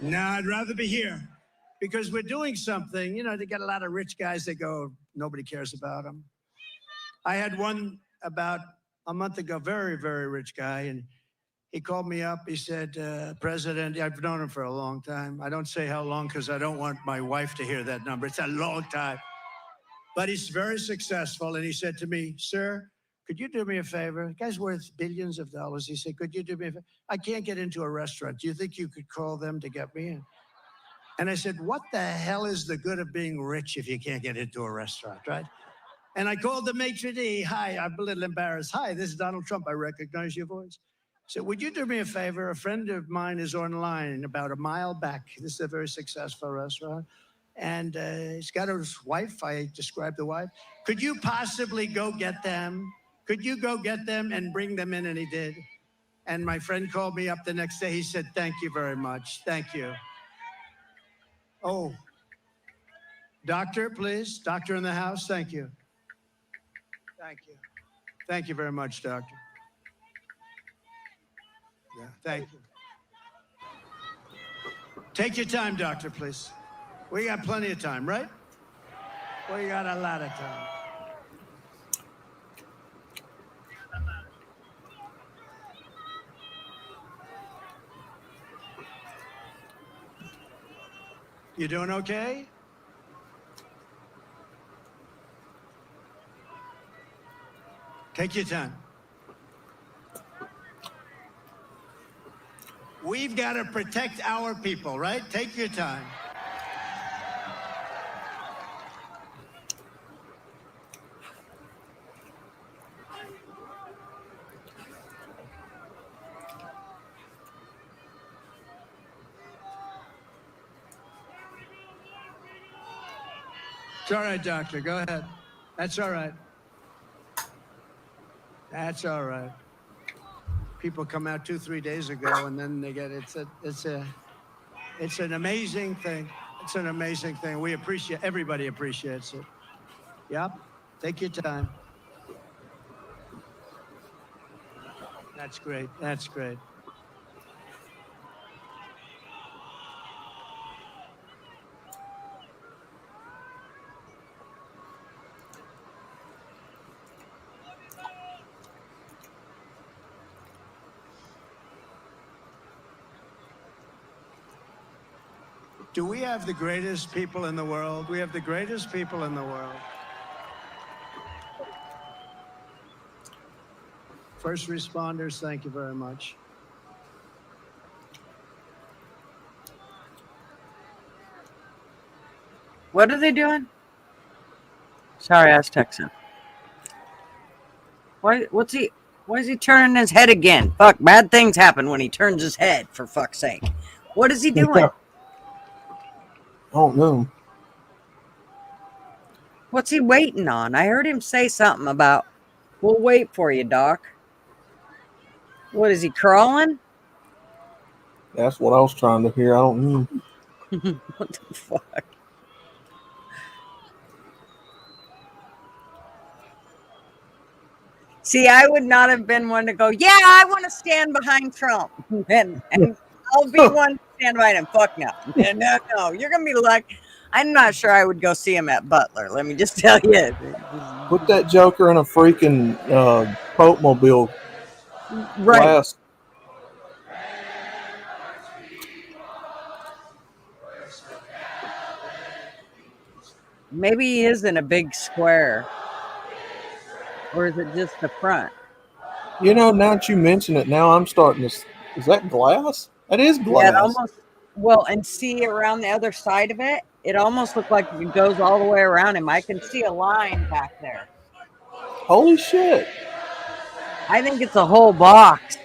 No, I'd rather be here because we're doing something. You know, they got a lot of rich guys that go, nobody cares about them. I had one about a month ago, very, very rich guy, and he called me up. He said, President, I've known him for a long time. I don't say how long because I don't want my wife to hear that number. It's a long time. But he's very successful. And he said to me, sir, could you do me a favor? The guy's worth billions of dollars. He said, could you do me a favor? I can't get into a restaurant. Do you think you could call them to get me in? And I said, what the hell is the good of being rich if you can't get into a restaurant, right? And I called the maitre d'. Hi, I'm a little embarrassed. Hi, this is Donald Trump. I recognize your voice. So would you do me a favor? A friend of mine is online about a mile back. This is a very successful restaurant. And he's got his wife. I described the wife. Could you possibly go get them? Could you go get them and bring them in? And he did. And my friend called me up the next day. He said, thank you very much. Thank you. Oh, doctor, please. Doctor in the house. Thank you. Thank you. Thank you very much, doctor. Yeah, thank you. Take your time, doctor, please. We got plenty of time, right? We got a lot of time. You doing okay? Take your time. We've got to protect our people, right? Take your time. It's all right, doctor. Go ahead. That's all right. That's all right. People come out 2-3 days ago, and then they get it's an amazing thing. It's an amazing thing. We appreciate everybody appreciates it. Yep. Take your time. That's great. That's great. Do we have the greatest people in the world? We have the greatest people in the world. First responders, thank you very much. What are they doing? Sorry, I was texting. Why is he turning his head again? Fuck, bad things happen when he turns his head, for fuck's sake. What is he doing? I don't know. What's he waiting on? I heard him say something about, we'll wait for you, Doc. What is he crawling? That's what I was trying to hear. I don't know. What the fuck? See, I would not have been one to go, yeah, I want to stand behind Trump. And I'll be one to stand behind him. Fuck no. No. You're going to be like, I'm not sure I would go see him at Butler. Let me just tell you. Put that joker in a freaking Pope mobile Right. glass. Maybe he is in a big square. Or is it just the front? You know, now that you mention it, now I'm starting to. Is that glass? That is glass. Yeah, it almost. Well, and see around the other side of it, it almost looked like it goes all the way around him. I can see a line back there. Holy shit. I think it's a whole box.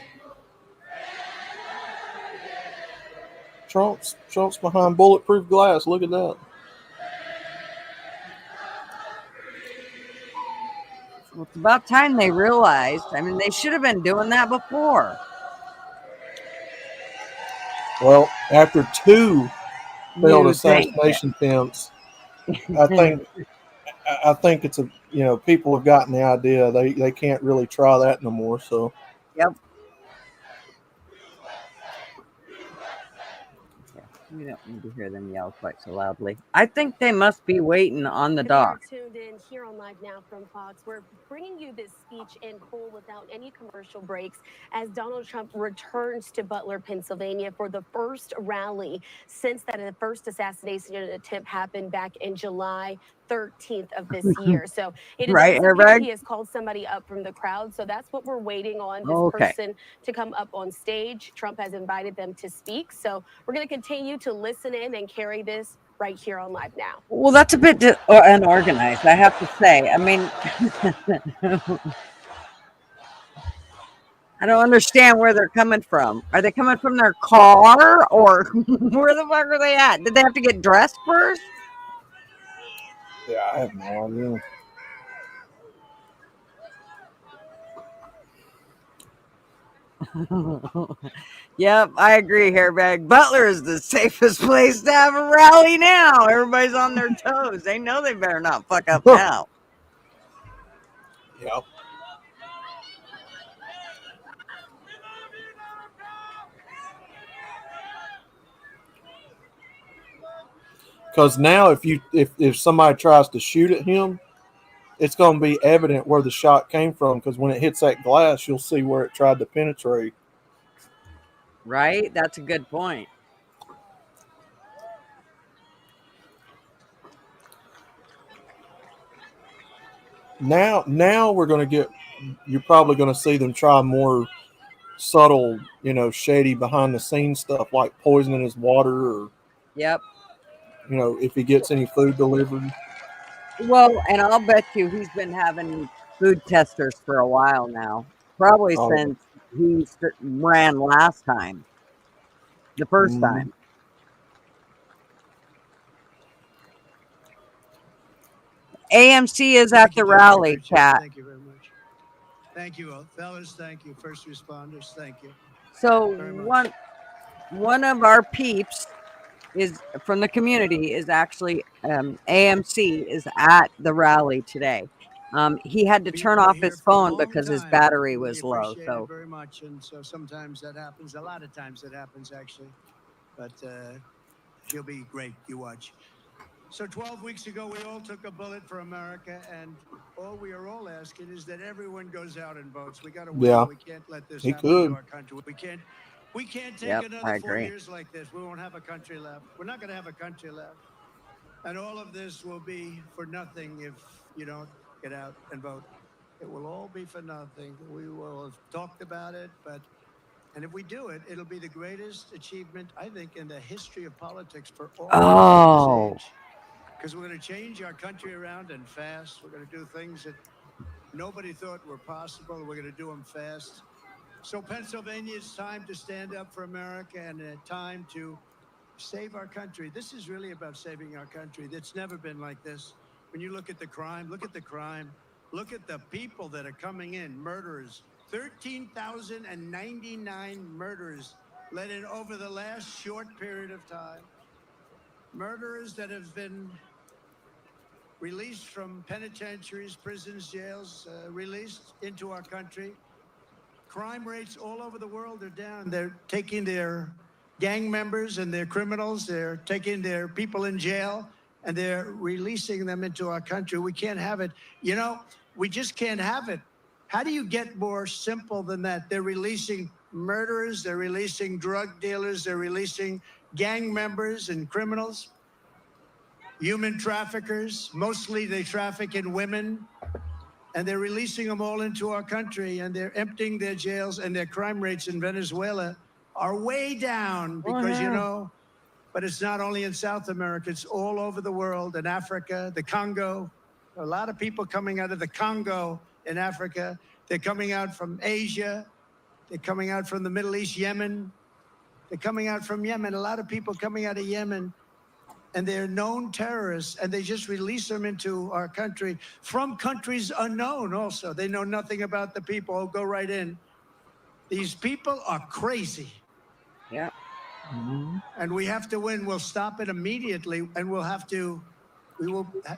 Trump's behind bulletproof glass. Look at that. Well, it's about time they realized. I mean, they should have been doing that before. Well, after 2 failed You assassination attempts, I think it's people have gotten the idea they can't really try that no more. So Yep. We don't need to hear them yell quite so loudly. I think they must be waiting on the If dock. you're tuned in here on Live Now from Fox, we're bringing you this speech in full without any commercial breaks as Donald Trump returns to Butler, Pennsylvania for the first rally since the first assassination attempt happened back in July 13th of this year. So it Right, does appear airbag? he has called somebody up from the crowd. So that's what we're waiting on, this Okay. person to come up on stage. Trump has invited them to speak. So we're going to continue to listen in and carry this right here on Live Now. Well, that's a bit unorganized, I have to say. I mean, I don't understand where they're coming from. Are they coming from their car or where the fuck are they at? Did they have to get dressed first? yeah, I have no idea. Yep, I agree, Hairbag. Butler is the safest place to have a rally now. Everybody's on their toes. They know they better not fuck up now. Yep. Because now, if somebody tries to shoot at him, it's going to be evident where the shot came from. Because when it hits that glass, you'll see where it tried to penetrate. Right? That's a good point. Now we're going to get. You're probably going to see them try more subtle, shady behind the scenes stuff like poisoning his water, or Yep. if he gets any food delivered. Well, and I'll bet you he's been having food testers for a while now. Probably Oh, since he ran last time. The 1st Mhm. time. AMC is Thank at you, the Jody. rally, Appreciate it. Kat. Thank you very much. Thank you, fellas. Thank you, first responders. Thank you So very much. one of our peeps is from the community is actually AMC is at the rally today. He had to turn People are off here his for a phone long because his time. battery We was low. appreciate it So very much. And so sometimes that happens. A lot of times it happens, actually. But he'll be great. You watch. So 12 weeks ago, we all took a bullet for America, and all we are all asking is that everyone goes out and votes. We got to win. Yeah, We can't let this he happen to could. our country. We can't take yep, I another 4 agree. years like this. We won't have a country left. We're not going to have a country left. And all of this will be for nothing if you don't get out and vote. It will all be for nothing. We will have talked about it, and if we do it, it'll be the greatest achievement, I think, in the history of politics for all of us in this Oh, age. Because we're going to change our country around and fast. We're going to do things that nobody thought were possible. We're going to do them fast. So, Pennsylvania, it's time to stand up for America and a time to save our country. This is really about saving our country. It's never been like this. When you look at the crime, look at the crime. Look at the people that are coming in, murderers. 13,099 murders let in over the last short period of time. Murderers that have been released from penitentiaries, prisons, jails, released into our country. Crime rates all over the world are down. They're taking their gang members and their criminals, they're taking their people in jail, and they're releasing them into our country. We can't have it. You know, we just can't have it. How do you get more simple than that? They're releasing murderers, they're releasing drug dealers, they're releasing gang members and criminals, human traffickers. Mostly they traffic in women, and they're releasing them all into our country, and they're emptying their jails, and their crime rates in Venezuela are way down because, you know, but it's not only in South America, it's all over the world, in Africa, the Congo. A lot of people coming out of the Congo in Africa. They're coming out from Asia. They're coming out from the Middle East, Yemen. They're coming out from Yemen. A lot of people coming out of Yemen, and they're known terrorists, and they just release them into our country from countries unknown also. They know nothing about the people. Oh, go right in. These people are crazy. yeah. And we have to win. We'll stop it immediately, and we will,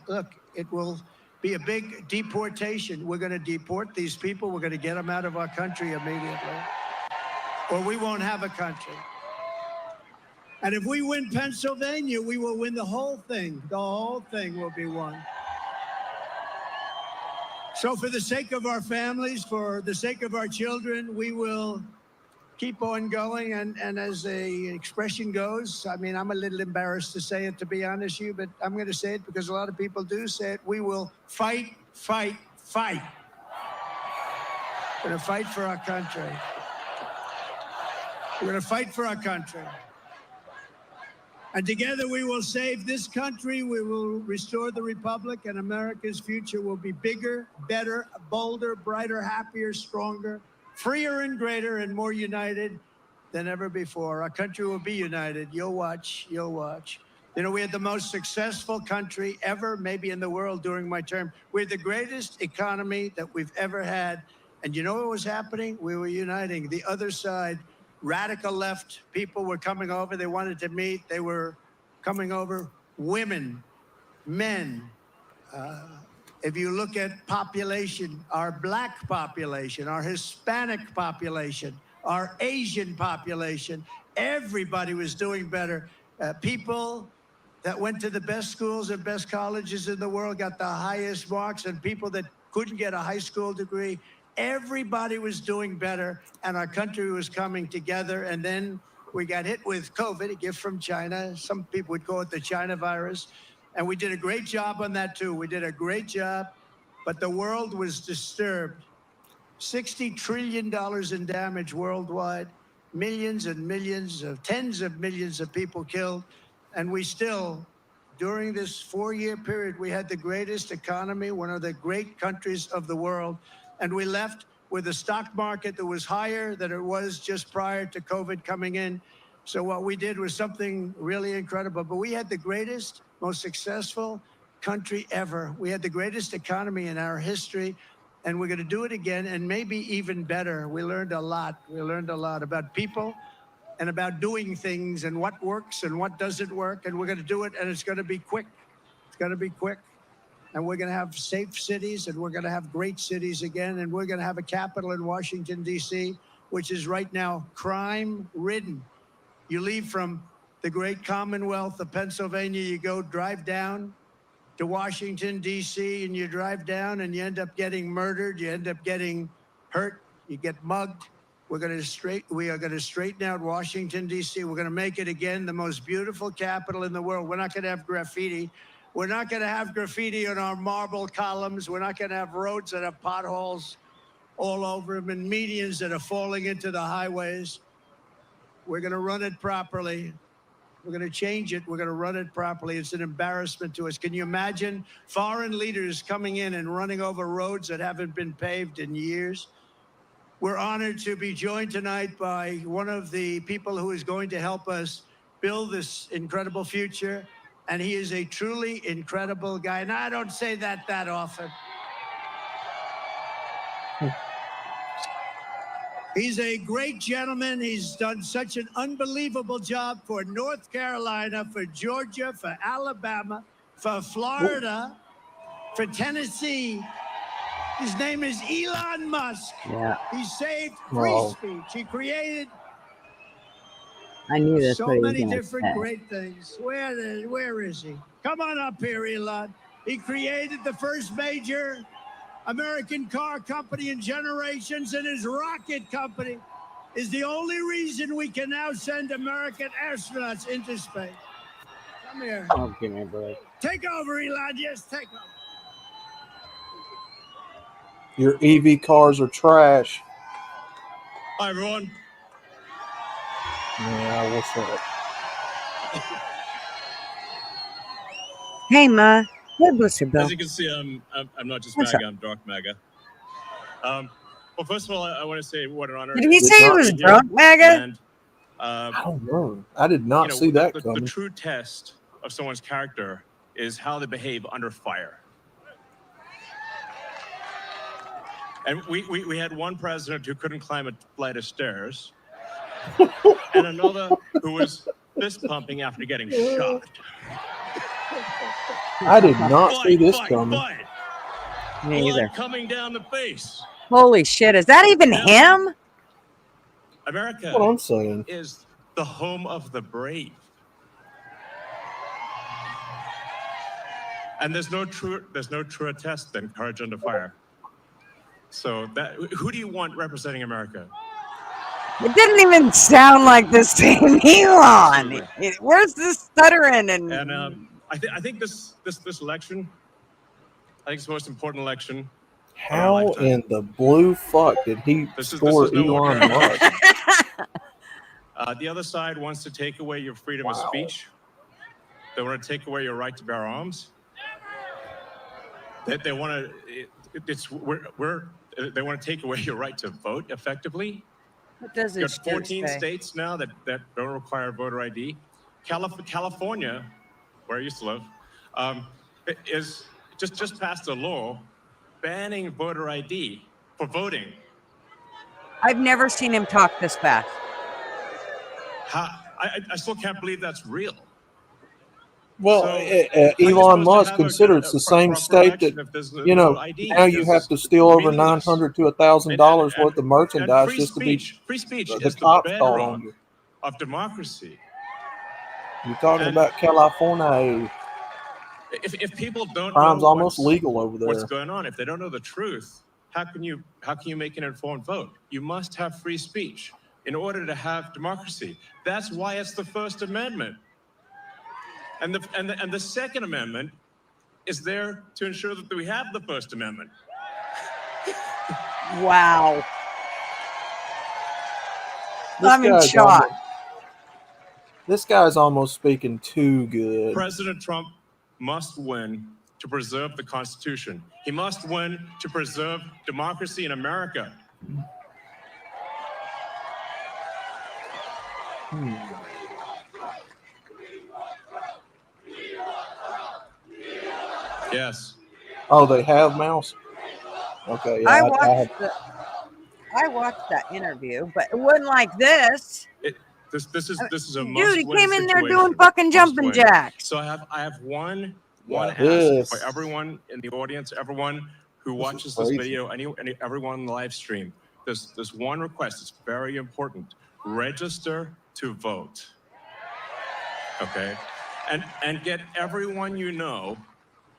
look, it will be a big deportation. We're going to deport these people. We're going to get them out of our country immediately, or we won't have a country. And if we win Pennsylvania, we will win the whole thing. The whole thing will be won. So for the sake of our families, for the sake of our children, we will keep on going. And as the expression goes, I mean, I'm a little embarrassed to say it, to be honest with you, but I'm going to say it because a lot of people do say it. We will fight, fight, fight. We're going to fight for our country. We're going to fight for our country. And together we will save this country. We will restore the republic, and America's future will be bigger, better, bolder, brighter, happier, stronger, freer and greater, and more united than ever before. Our country will be united. You'll watch. You'll watch. You know, we had the most successful country ever, maybe in the world, during my term. We had the greatest economy that we've ever had. And you know what was happening? We were uniting. The other side, radical left people were coming over. They wanted to meet. They were coming over. Women, men. If you look at population, our black population, our Hispanic population, our Asian population, everybody was doing better. People that went to the best schools and best colleges in the world got the highest marks, and people that couldn't get a high school degree, everybody was doing better, and our country was coming together. And then we got hit with COVID, a gift from China. Some people would call it the China virus. And we did a great job on that, too. We did a great job, but the world was disturbed. $60 trillion in damage worldwide, millions and millions of, tens of millions of people killed. And we still, during this 4-year period, we had the greatest economy, one of the great countries of the world. And we left with a stock market that was higher than it was just prior to COVID coming in. So what we did was something really incredible. But we had the greatest, most successful country ever. We had the greatest economy in our history, and we're going to do it again, and maybe even better. We learned a lot. We learned a lot about people and about doing things and what works and what doesn't work, and we're going to do it, and it's going to be quick. It's going to be quick. And we're going to have safe cities, and we're going to have great cities again, and we're going to have a capital in Washington, D.C., which is right now crime-ridden. You leave from the great Commonwealth of Pennsylvania, you go drive down to Washington, D.C., and you drive down and you end up getting murdered, you end up getting hurt, you get mugged. We are going to straighten out Washington, D.C. We're going to make it again the most beautiful capital in the world. We're not going to have graffiti. We're not going to have graffiti on our marble columns. We're not going to have roads that have potholes all over them and medians that are falling into the highways. We're going to run it properly. We're going to change it. We're going to run it properly. It's an embarrassment to us. Can you imagine foreign leaders coming in and running over roads that haven't been paved in years? We're honored to be joined tonight by one of the people who is going to help us build this incredible future. And he is a truly incredible guy. And I don't say that often. He's a great gentleman. He's done such an unbelievable job for North Carolina, for Georgia, for Alabama, for Florida, for Tennessee. His name is Elon Musk. Yeah. He saved free Whoa. speech. He created I knew that's so what he was many going to different say. great things. Where is he? Come on up here, Elon. He created the first major American car company in generations, and his rocket company is the only reason we can now send American astronauts into space. Come here. Oh, give me a break. Take over, Elon. Yes, take over. Your EV cars are trash. Hi, everyone. Yeah, what's up? Hey, Ma. Hey, Booster Bill. As you can see, I'm not just What's MAGA, I'm dark MAGA. Well, first of all, I want to say what an honor. Did he it is say he to was be here. drunk, MAGA? And, I don't know. I did not see that coming. The true test of someone's character is how they behave under fire. And we had one president who couldn't climb a flight of stairs, and another who was fist pumping after getting shot. I did not see this coming. Me either. Blood coming down the face. Holy shit. Is that even him? America That's what I'm saying. is the home of the brave. And there's no truer test than courage under fire. So who do you want representing America? It didn't even sound like the same Elon. Where's this stuttering? And I think this election, I think it's the most important election. How in the blue fuck did he score Elon Musk? The other side wants to take away your freedom of speech. They want to take away your right to bear arms. They want to. They want to take away your right to vote effectively. What does it You've got 14 states now that don't require voter ID. California, where I used to live, is just passed a law banning voter ID for voting. I've never seen him talk this fast. I still can't believe that's real. Well, Elon Musk considers it's the same state that, you know, now you have to steal over $900 to $1,000 worth of merchandise just to be free speech the is cops the call on bedrock you. of democracy. You're talking about California. If people don't crime's know almost legal over there. what's going on, if they don't know the truth, how can you make an informed vote? You must have free speech in order to have democracy. That's why it's the First Amendment. And the Second Amendment is there to ensure that we have the First Amendment. Wow. I'm in shock. This guy's almost speaking too good. President Trump must win to preserve the Constitution. He must win to preserve democracy in America. Yes. Oh, they have mouse. Okay, yeah, I I watched that interview, but it wasn't like this. This is a Dude, he must-win came in there situation. doing fucking jumping Must-win. jacks. So I have one Yeah, ask this- for everyone in the audience, everyone who This is watches this crazy. video, everyone on the live stream. There's one request. It's very important. Register to vote. Okay, and get everyone you know,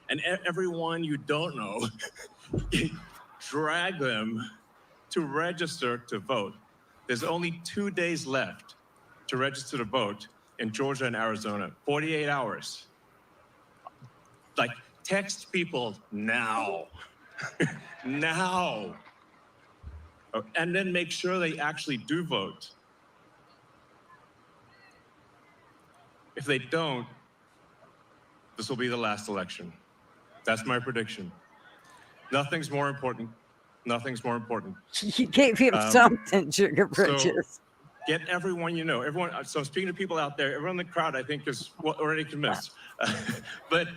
and everyone you don't know, drag them to register to vote. There's only 2 days left to register to vote in Georgia and Arizona. 48 hours. Like, text people now. Now. Oh, and then make sure they actually do vote. If they don't, this will be the last election. That's my prediction. Nothing's more important. Nothing's more important. You gave him something, Sugar Bridges. Get everyone you know. Everyone. So speaking to people out there, everyone in the crowd, I think, is already convinced. But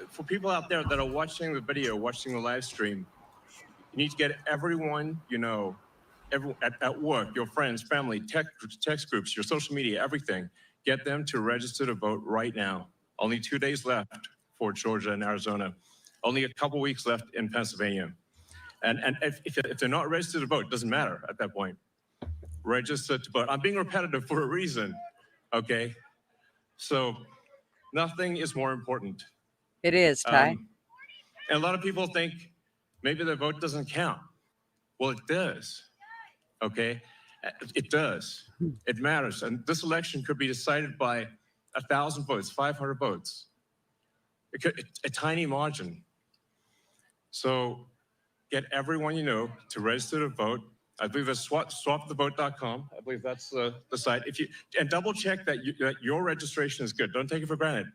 for people out there that are watching the video, watching the live stream, you need to get everyone you know, at work, your friends, family, text groups, your social media, everything. Get them to register to vote right now. Only 2 days left for Georgia and Arizona. Only a couple weeks left in Pennsylvania. And if they're not registered to vote, it doesn't matter at that point. Register to vote. I'm being repetitive for a reason, okay? So nothing is more important. It is, Ty. And a lot of people think maybe their vote doesn't count. Well, it does, okay? It does. It matters. And this election could be decided by 1,000 votes, 500 votes. A tiny margin. So get everyone you know to register to vote. I believe it's swapthevote.com. I believe that's the site. And double check that your registration is good. Don't take it for granted.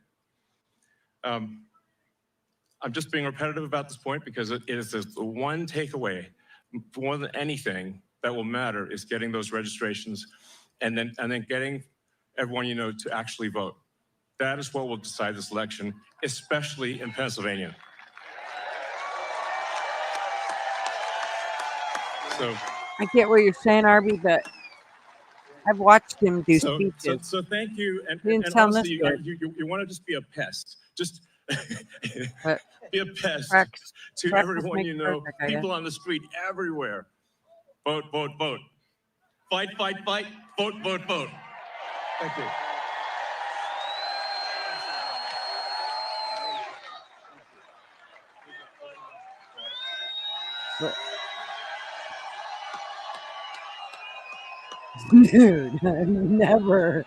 I'm just being repetitive about this point because it is the one takeaway more than anything that will matter is getting those registrations and then getting everyone you know to actually vote. That is what will decide this election, especially in Pennsylvania. So I get what you're saying, Arby, but I've watched him do speeches. So thank you. And didn't sound honestly, this good. you want to just be a pest. Just But be a pest practice everyone makes you know, perfect, I people guess. on the street everywhere. Vote, vote, vote. Fight, fight, fight. Vote, vote, vote. Thank you. Dude, never.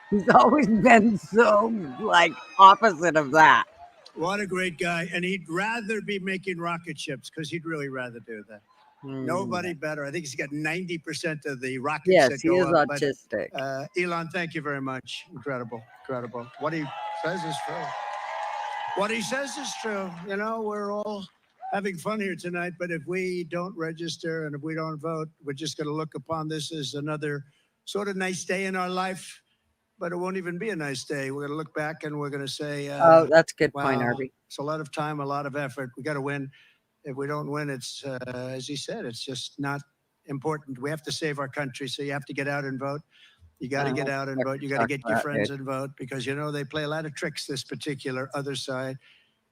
He's always been so like opposite of that. What a great guy. And he'd rather be making rocket ships because he'd really rather do that. Nobody better. I think he's got 90% of the rockets Yes, that he go is up. autistic. But, Elon, thank you very much. Incredible, incredible. What he says is true. What he says is true. You know, we're all having fun here tonight, but if we don't register and if we don't vote, we're just going to look upon this as another sort of nice day in our life. But it won't even be a nice day. We're going to look back and we're going to say, Oh, that's a good point, wow, Arby. it's a lot of time, a lot of effort. We got to win. If we don't win, it's, as he said, it's just not important. We have to save our country. So you have to get out and vote. You got to get out and vote. You got to get your friends and vote because, you know, they play a lot of tricks, this particular other side.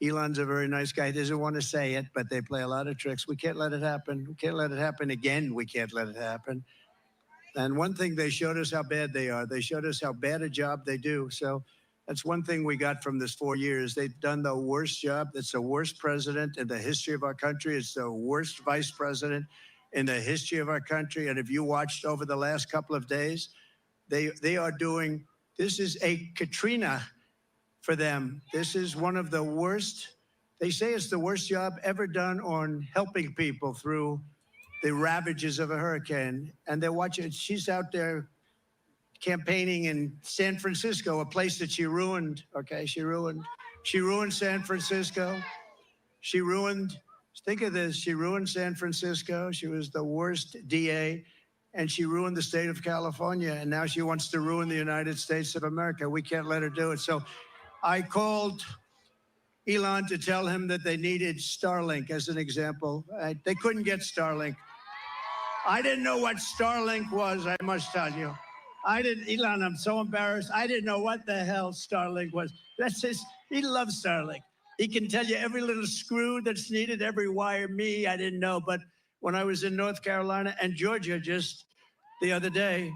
Elon's a very nice guy. He doesn't want to say it, but they play a lot of tricks. We can't let it happen. We can't let it happen again. We can't let it happen. And one thing, they showed us how bad they are. They showed us how bad a job they do. So that's one thing we got from this 4 years. They've done the worst job. It's the worst president in the history of our country. It's the worst vice president in the history of our country. And if you watched over the last couple of days, they are doing, this is a Katrina for them. This is one of the worst. They say it's the worst job ever done on helping people through the ravages of a hurricane. And they're watching, she's out there campaigning in San Francisco, a place that she ruined. Okay, she ruined San Francisco. She ruined, think of this, she ruined San Francisco. She was the worst DA, and she ruined the state of California. And now she wants to ruin the United States of America. We can't let her do it. So I called Elon to tell him that they needed Starlink as an example. They couldn't get Starlink. I didn't know what Starlink was, I must tell you. Elon, I'm so embarrassed. I didn't know what the hell Starlink was. He loves Starlink. He can tell you every little screw that's needed, every wire. Me, I didn't know. But when I was in North Carolina and Georgia just the other day,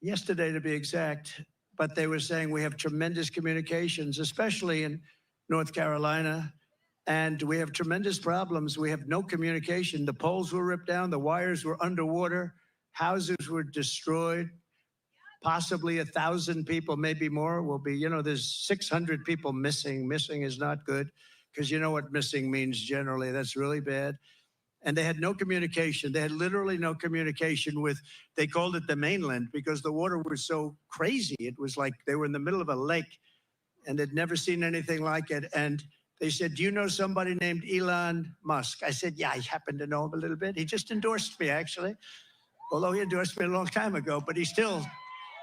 yesterday to be exact, but they were saying we have tremendous communications, especially in North Carolina. And we have tremendous problems. We have no communication. The poles were ripped down. The wires were underwater. Houses were destroyed. Possibly 1,000 people, maybe more, will be, there's 600 people missing. Missing is not good because you know what missing means generally. That's really bad. And they had no communication. They had literally no communication with, they called it the mainland because the water was so crazy. It was like they were in the middle of a lake and they'd never seen anything like it. And they said, do you know somebody named Elon Musk? I said, yeah, I happen to know him a little bit. He just endorsed me, actually. Although he endorsed me a long time ago, but he still,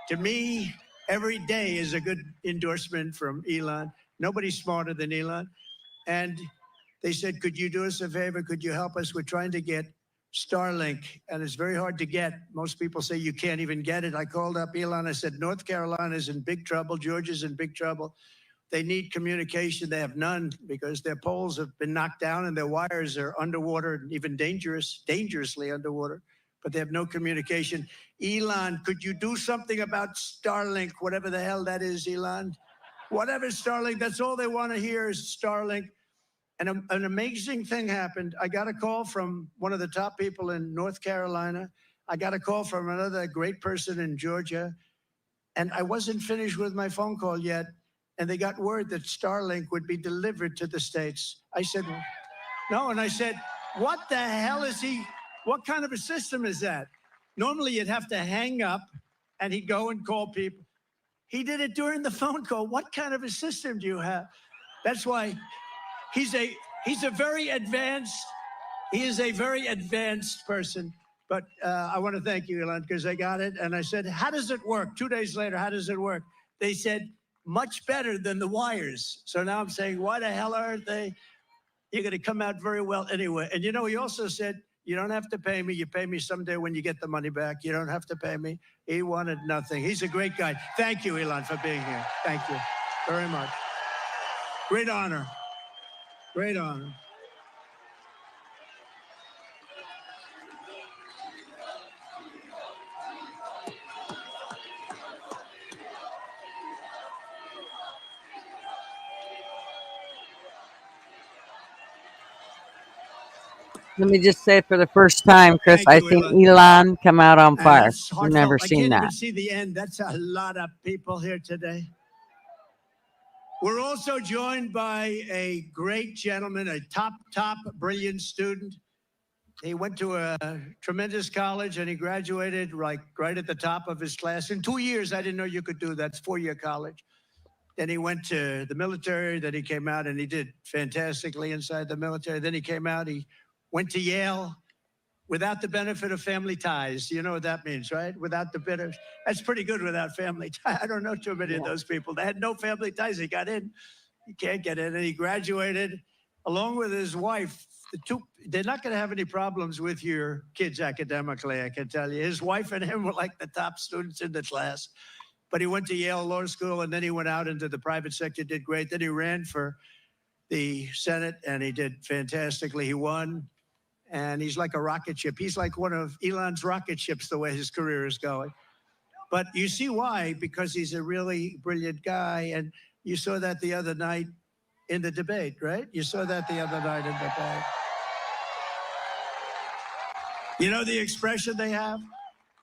to me, every day is a good endorsement from Elon. Nobody's smarter than Elon. And they said, could you do us a favor? Could you help us? We're trying to get Starlink, and it's very hard to get. Most people say you can't even get it. I called up Elon. I said, North Carolina's in big trouble. Georgia's in big trouble. They need communication. They have none because their poles have been knocked down and their wires are underwater and even dangerously underwater, but they have no communication. Elon, could you do something about Starlink, whatever the hell that is, Elon? Whatever Starlink, that's all they want to hear is Starlink. And an amazing thing happened. I got a call from one of the top people in North Carolina. I got a call from another great person in Georgia. And I wasn't finished with my phone call yet. And they got word that Starlink would be delivered to the States. I said, no. And I said, what the hell is he? What kind of a system is that? Normally you'd have to hang up and he'd go and call people. He did it during the phone call. What kind of a system do you have? That's why he's a very advanced, he is a very advanced person. But I want to thank you, Elon, because I got it. And I said, how does it work? 2 days later, how does it work? They said, much better than the wires. So now I'm saying, why the hell aren't they? You're going to come out very well anyway. And he also said, you don't have to pay me. You pay me someday when you get the money back. You don't have to pay me. He wanted nothing. He's a great guy. Thank you, Elon, for being here. Thank you very much. Great honor. Great honor. Let me just say for the first time, Chris, Thank I you, think Elon come out on And fire. that's I've heartfelt. never I seen can't even that. see the end. That's a lot of people here today. We're also joined by a great gentleman, a top, brilliant student. He went to a tremendous college and he graduated like right at the top of his class. In 2 years, I didn't know you could do that. It's 4-year college. Then he went to the military. Then he came out and he did fantastically inside the military. Then he came out, he went to Yale without the benefit of family ties. You know what that means, right? Without the benefit. That's pretty good without family ties. I don't know too many of those people. They had no family ties. He got in. He can't get in. And he graduated along with his wife. They're not going to have any problems with your kids academically, I can tell you. His wife and him were like the top students in the class. But he went to Yale Law School, and then he went out into the private sector, did great. Then he ran for the Senate, and he did fantastically. He won, and he's like a rocket ship. He's like one of Elon's rocket ships, the way his career is going. But you see why, because he's a really brilliant guy, and you saw that the other night in the debate, right? You saw that the other night in the debate. You know the expression they have?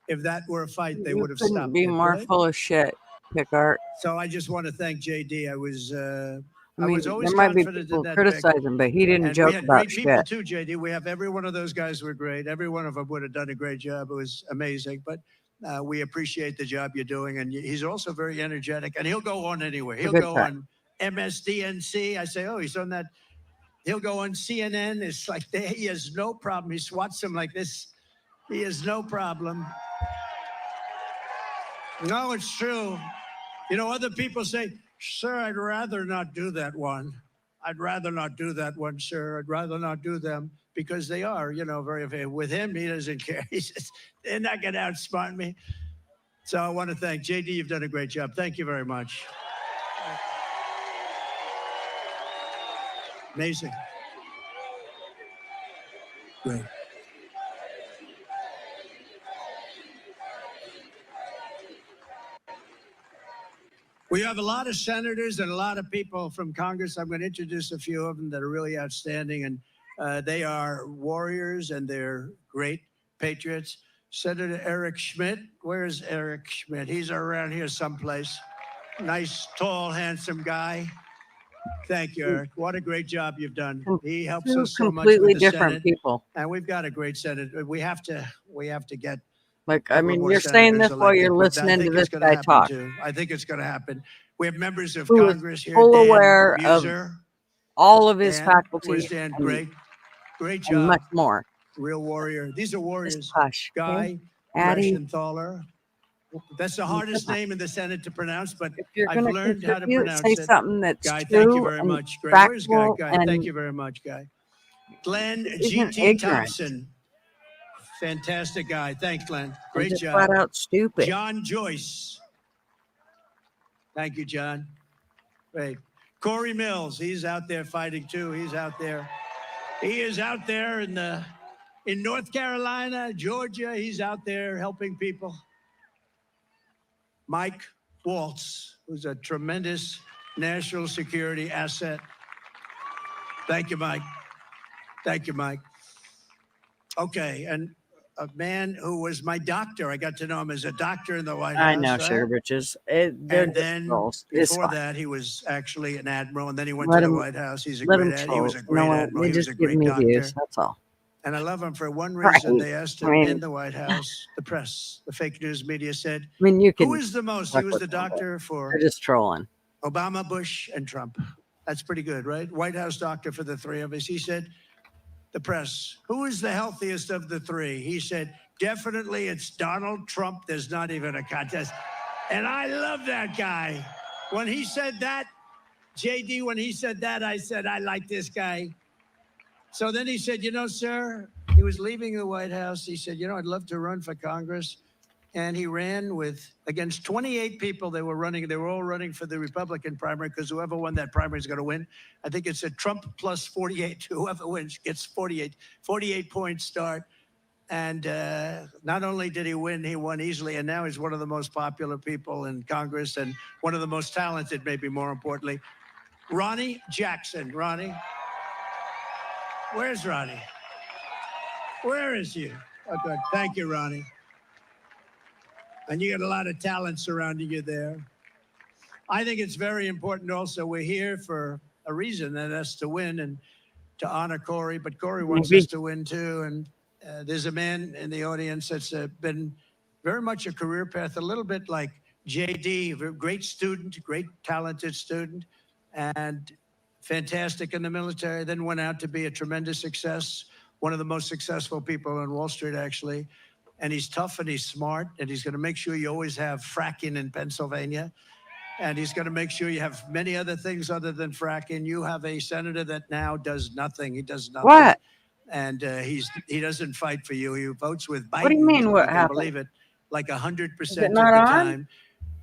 If that were a fight, they would have couldn't stopped be it, more right? full of shit, Pickart. So I just want to thank JD. I I was always there might be confident people in that criticize him, but he didn't and we joke had about great people shit. too, JD. We have every one of those guys were great. Every one of them would have done a great job. It was amazing. But we appreciate the job you're doing. And he's also very energetic. And he'll go on anyway. He'll go on MSDNC. I say, oh, he's on that. He'll go on CNN. It's like he has no problem. He swats them like this. He has no problem. No, it's true. You know, other people say, sir, I'd rather not do that one. I'd rather not do that one, sir. I'd rather not do them because they are, very, with him, he doesn't care. He says, they're not going to outsmart me. So I want to thank JD. You've done a great job. Thank you very much. Amazing. Great. We have a lot of senators and a lot of people from Congress. I'm going to introduce a few of them that are really outstanding, and they are warriors and they're great patriots. Senator Eric Schmidt. Where's Eric Schmidt? He's around here someplace. Nice, tall, handsome guy. Thank you, Eric. What a great job you've done. He helps us so much Completely with the different Senate, people. and we've got a great Senate. We have to get. Like, a I couple mean, more you're saying senators this while you're elected, but I listening to think this it's gonna guy happen talk. too. I think it's going to happen. We have members of Who is Congress here. full Dan aware of Muser. all of his Dan, faculties where's Dan? and, Great and much job. more. Real warrior. These are Just warriors. hush. Guy Okay? Addie, Reschenthaler. That's the hardest name in the Senate to pronounce, but if you're I've going to learned how to contribute, pronounce say it. something that's Guy, thank you true very and much. Great. Where's Guy? factual Guy, thank and you very much, Guy. Glenn isn't G.T. ignorant Thompson. Fantastic guy. Thanks, Glenn. and Great just job. flat out stupid. John Joyce. Thank you, John. Great. Corey Mills. He's out there fighting too. He's out there. He is out there in North Carolina, Georgia. He's out there helping people. Mike Waltz, who's a tremendous national security asset. Thank you, Mike. Thank you, Mike. Okay, and a man who was my doctor. I got to know him as a doctor in the White House. I know, right? sugar bitches. They're And then trolls. It's before fine. that, he was actually an admiral, and then he went Let to the him- White House. He's a Let great him admiral. He troll. was a You know great what? admiral. They He was just a give great me doctor. views. That's all. And I love him for one Right. reason. They asked him I mean- in the White House, the press, the fake news media said, I mean, you can. who is the most? He fuck was with the them, but doctor for They're just trolling. Obama, Bush, and Trump. That's pretty good, right? White House doctor for the three of us. He said, the press, who is the healthiest of the three? He said, definitely it's Donald Trump. There's not even a contest. And I love that guy. When he said that, JD, when he said that, I said, I like this guy. So then he said, sir, he was leaving the White House. He said, I'd love to run for Congress. And he ran against 28 people. They were all running for the Republican primary because whoever won that primary is going to win. I think it's a Trump plus 48. Whoever wins gets 48 point start. And not only did he win, he won easily. And now he's one of the most popular people in Congress and one of the most talented, maybe more importantly. Ronnie Jackson. Ronnie. Where's Ronnie? Where is you? Oh, good. Thank you, Ronnie. And you got a lot of talent surrounding you there. I think it's very important also. We're here for a reason, and that's to win and to honor Corey. But Corey wants us to win too. And there's a man in the audience that's been very much a career path, a little bit like JD, a great student, great talented student, and fantastic in the military. Then went out to be a tremendous success, one of the most successful people on Wall Street, actually. And he's tough and he's smart, and he's going to make sure you always have fracking in Pennsylvania. And he's going to make sure you have many other things other than fracking. You have a senator that now does nothing. He does nothing. What? And he doesn't fight for you. He votes with Biden. What do you mean, what You can happened? believe it, like 100% Is it of not the on? time.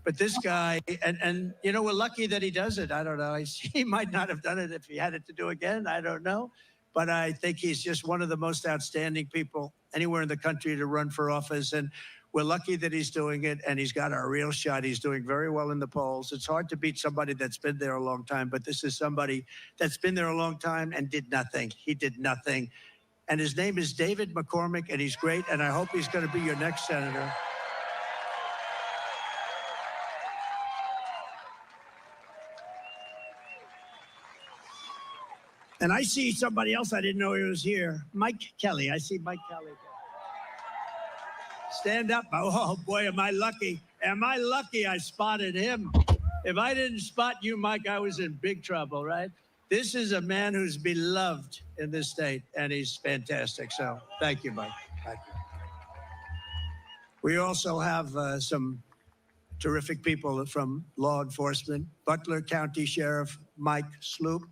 But this guy, and we're lucky that he does it. I don't know. He might not have done it if he had it to do again. I don't know. But I think he's just one of the most outstanding people anywhere in the country to run for office. And we're lucky that he's doing it, and he's got a real shot. He's doing very well in the polls. It's hard to beat somebody that's been there a long time, but this is somebody that's been there a long time and did nothing. He did nothing. And his name is David McCormick, and he's great, and I hope he's going to be your next senator. And I see somebody else I didn't know he was here. Mike Kelly. I see Mike Kelly. Stand up. Oh, boy, am I lucky. Am I lucky I spotted him? If I didn't spot you, Mike, I was in big trouble, right? This is a man who's beloved in this state, and he's fantastic. So thank you, Mike. Thank you. We also have some terrific people from law enforcement. Butler County Sheriff Mike Sloop.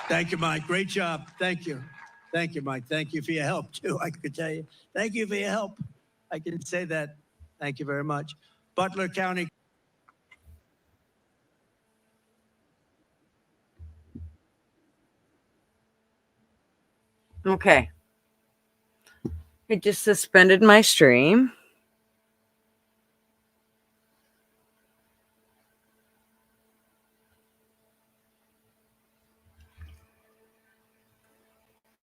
Thank you, Mike. Great job. Thank you. Thank you, Mike. Thank you for your help, too. I could tell you. Thank you for your help. I can say that. Thank you very much. Butler County. Okay. It just suspended my stream.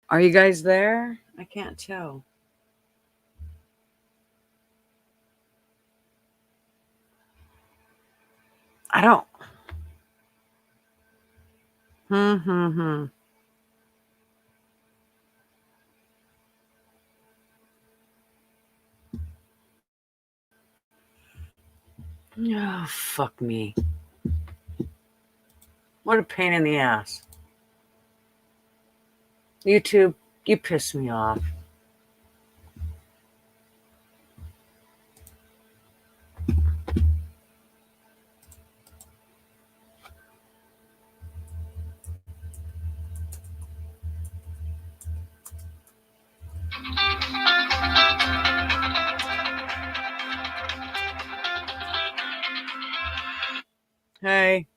Are you guys there? I can't tell. I don't. Oh, fuck me. What a pain in the ass. YouTube, you piss me off. Hey.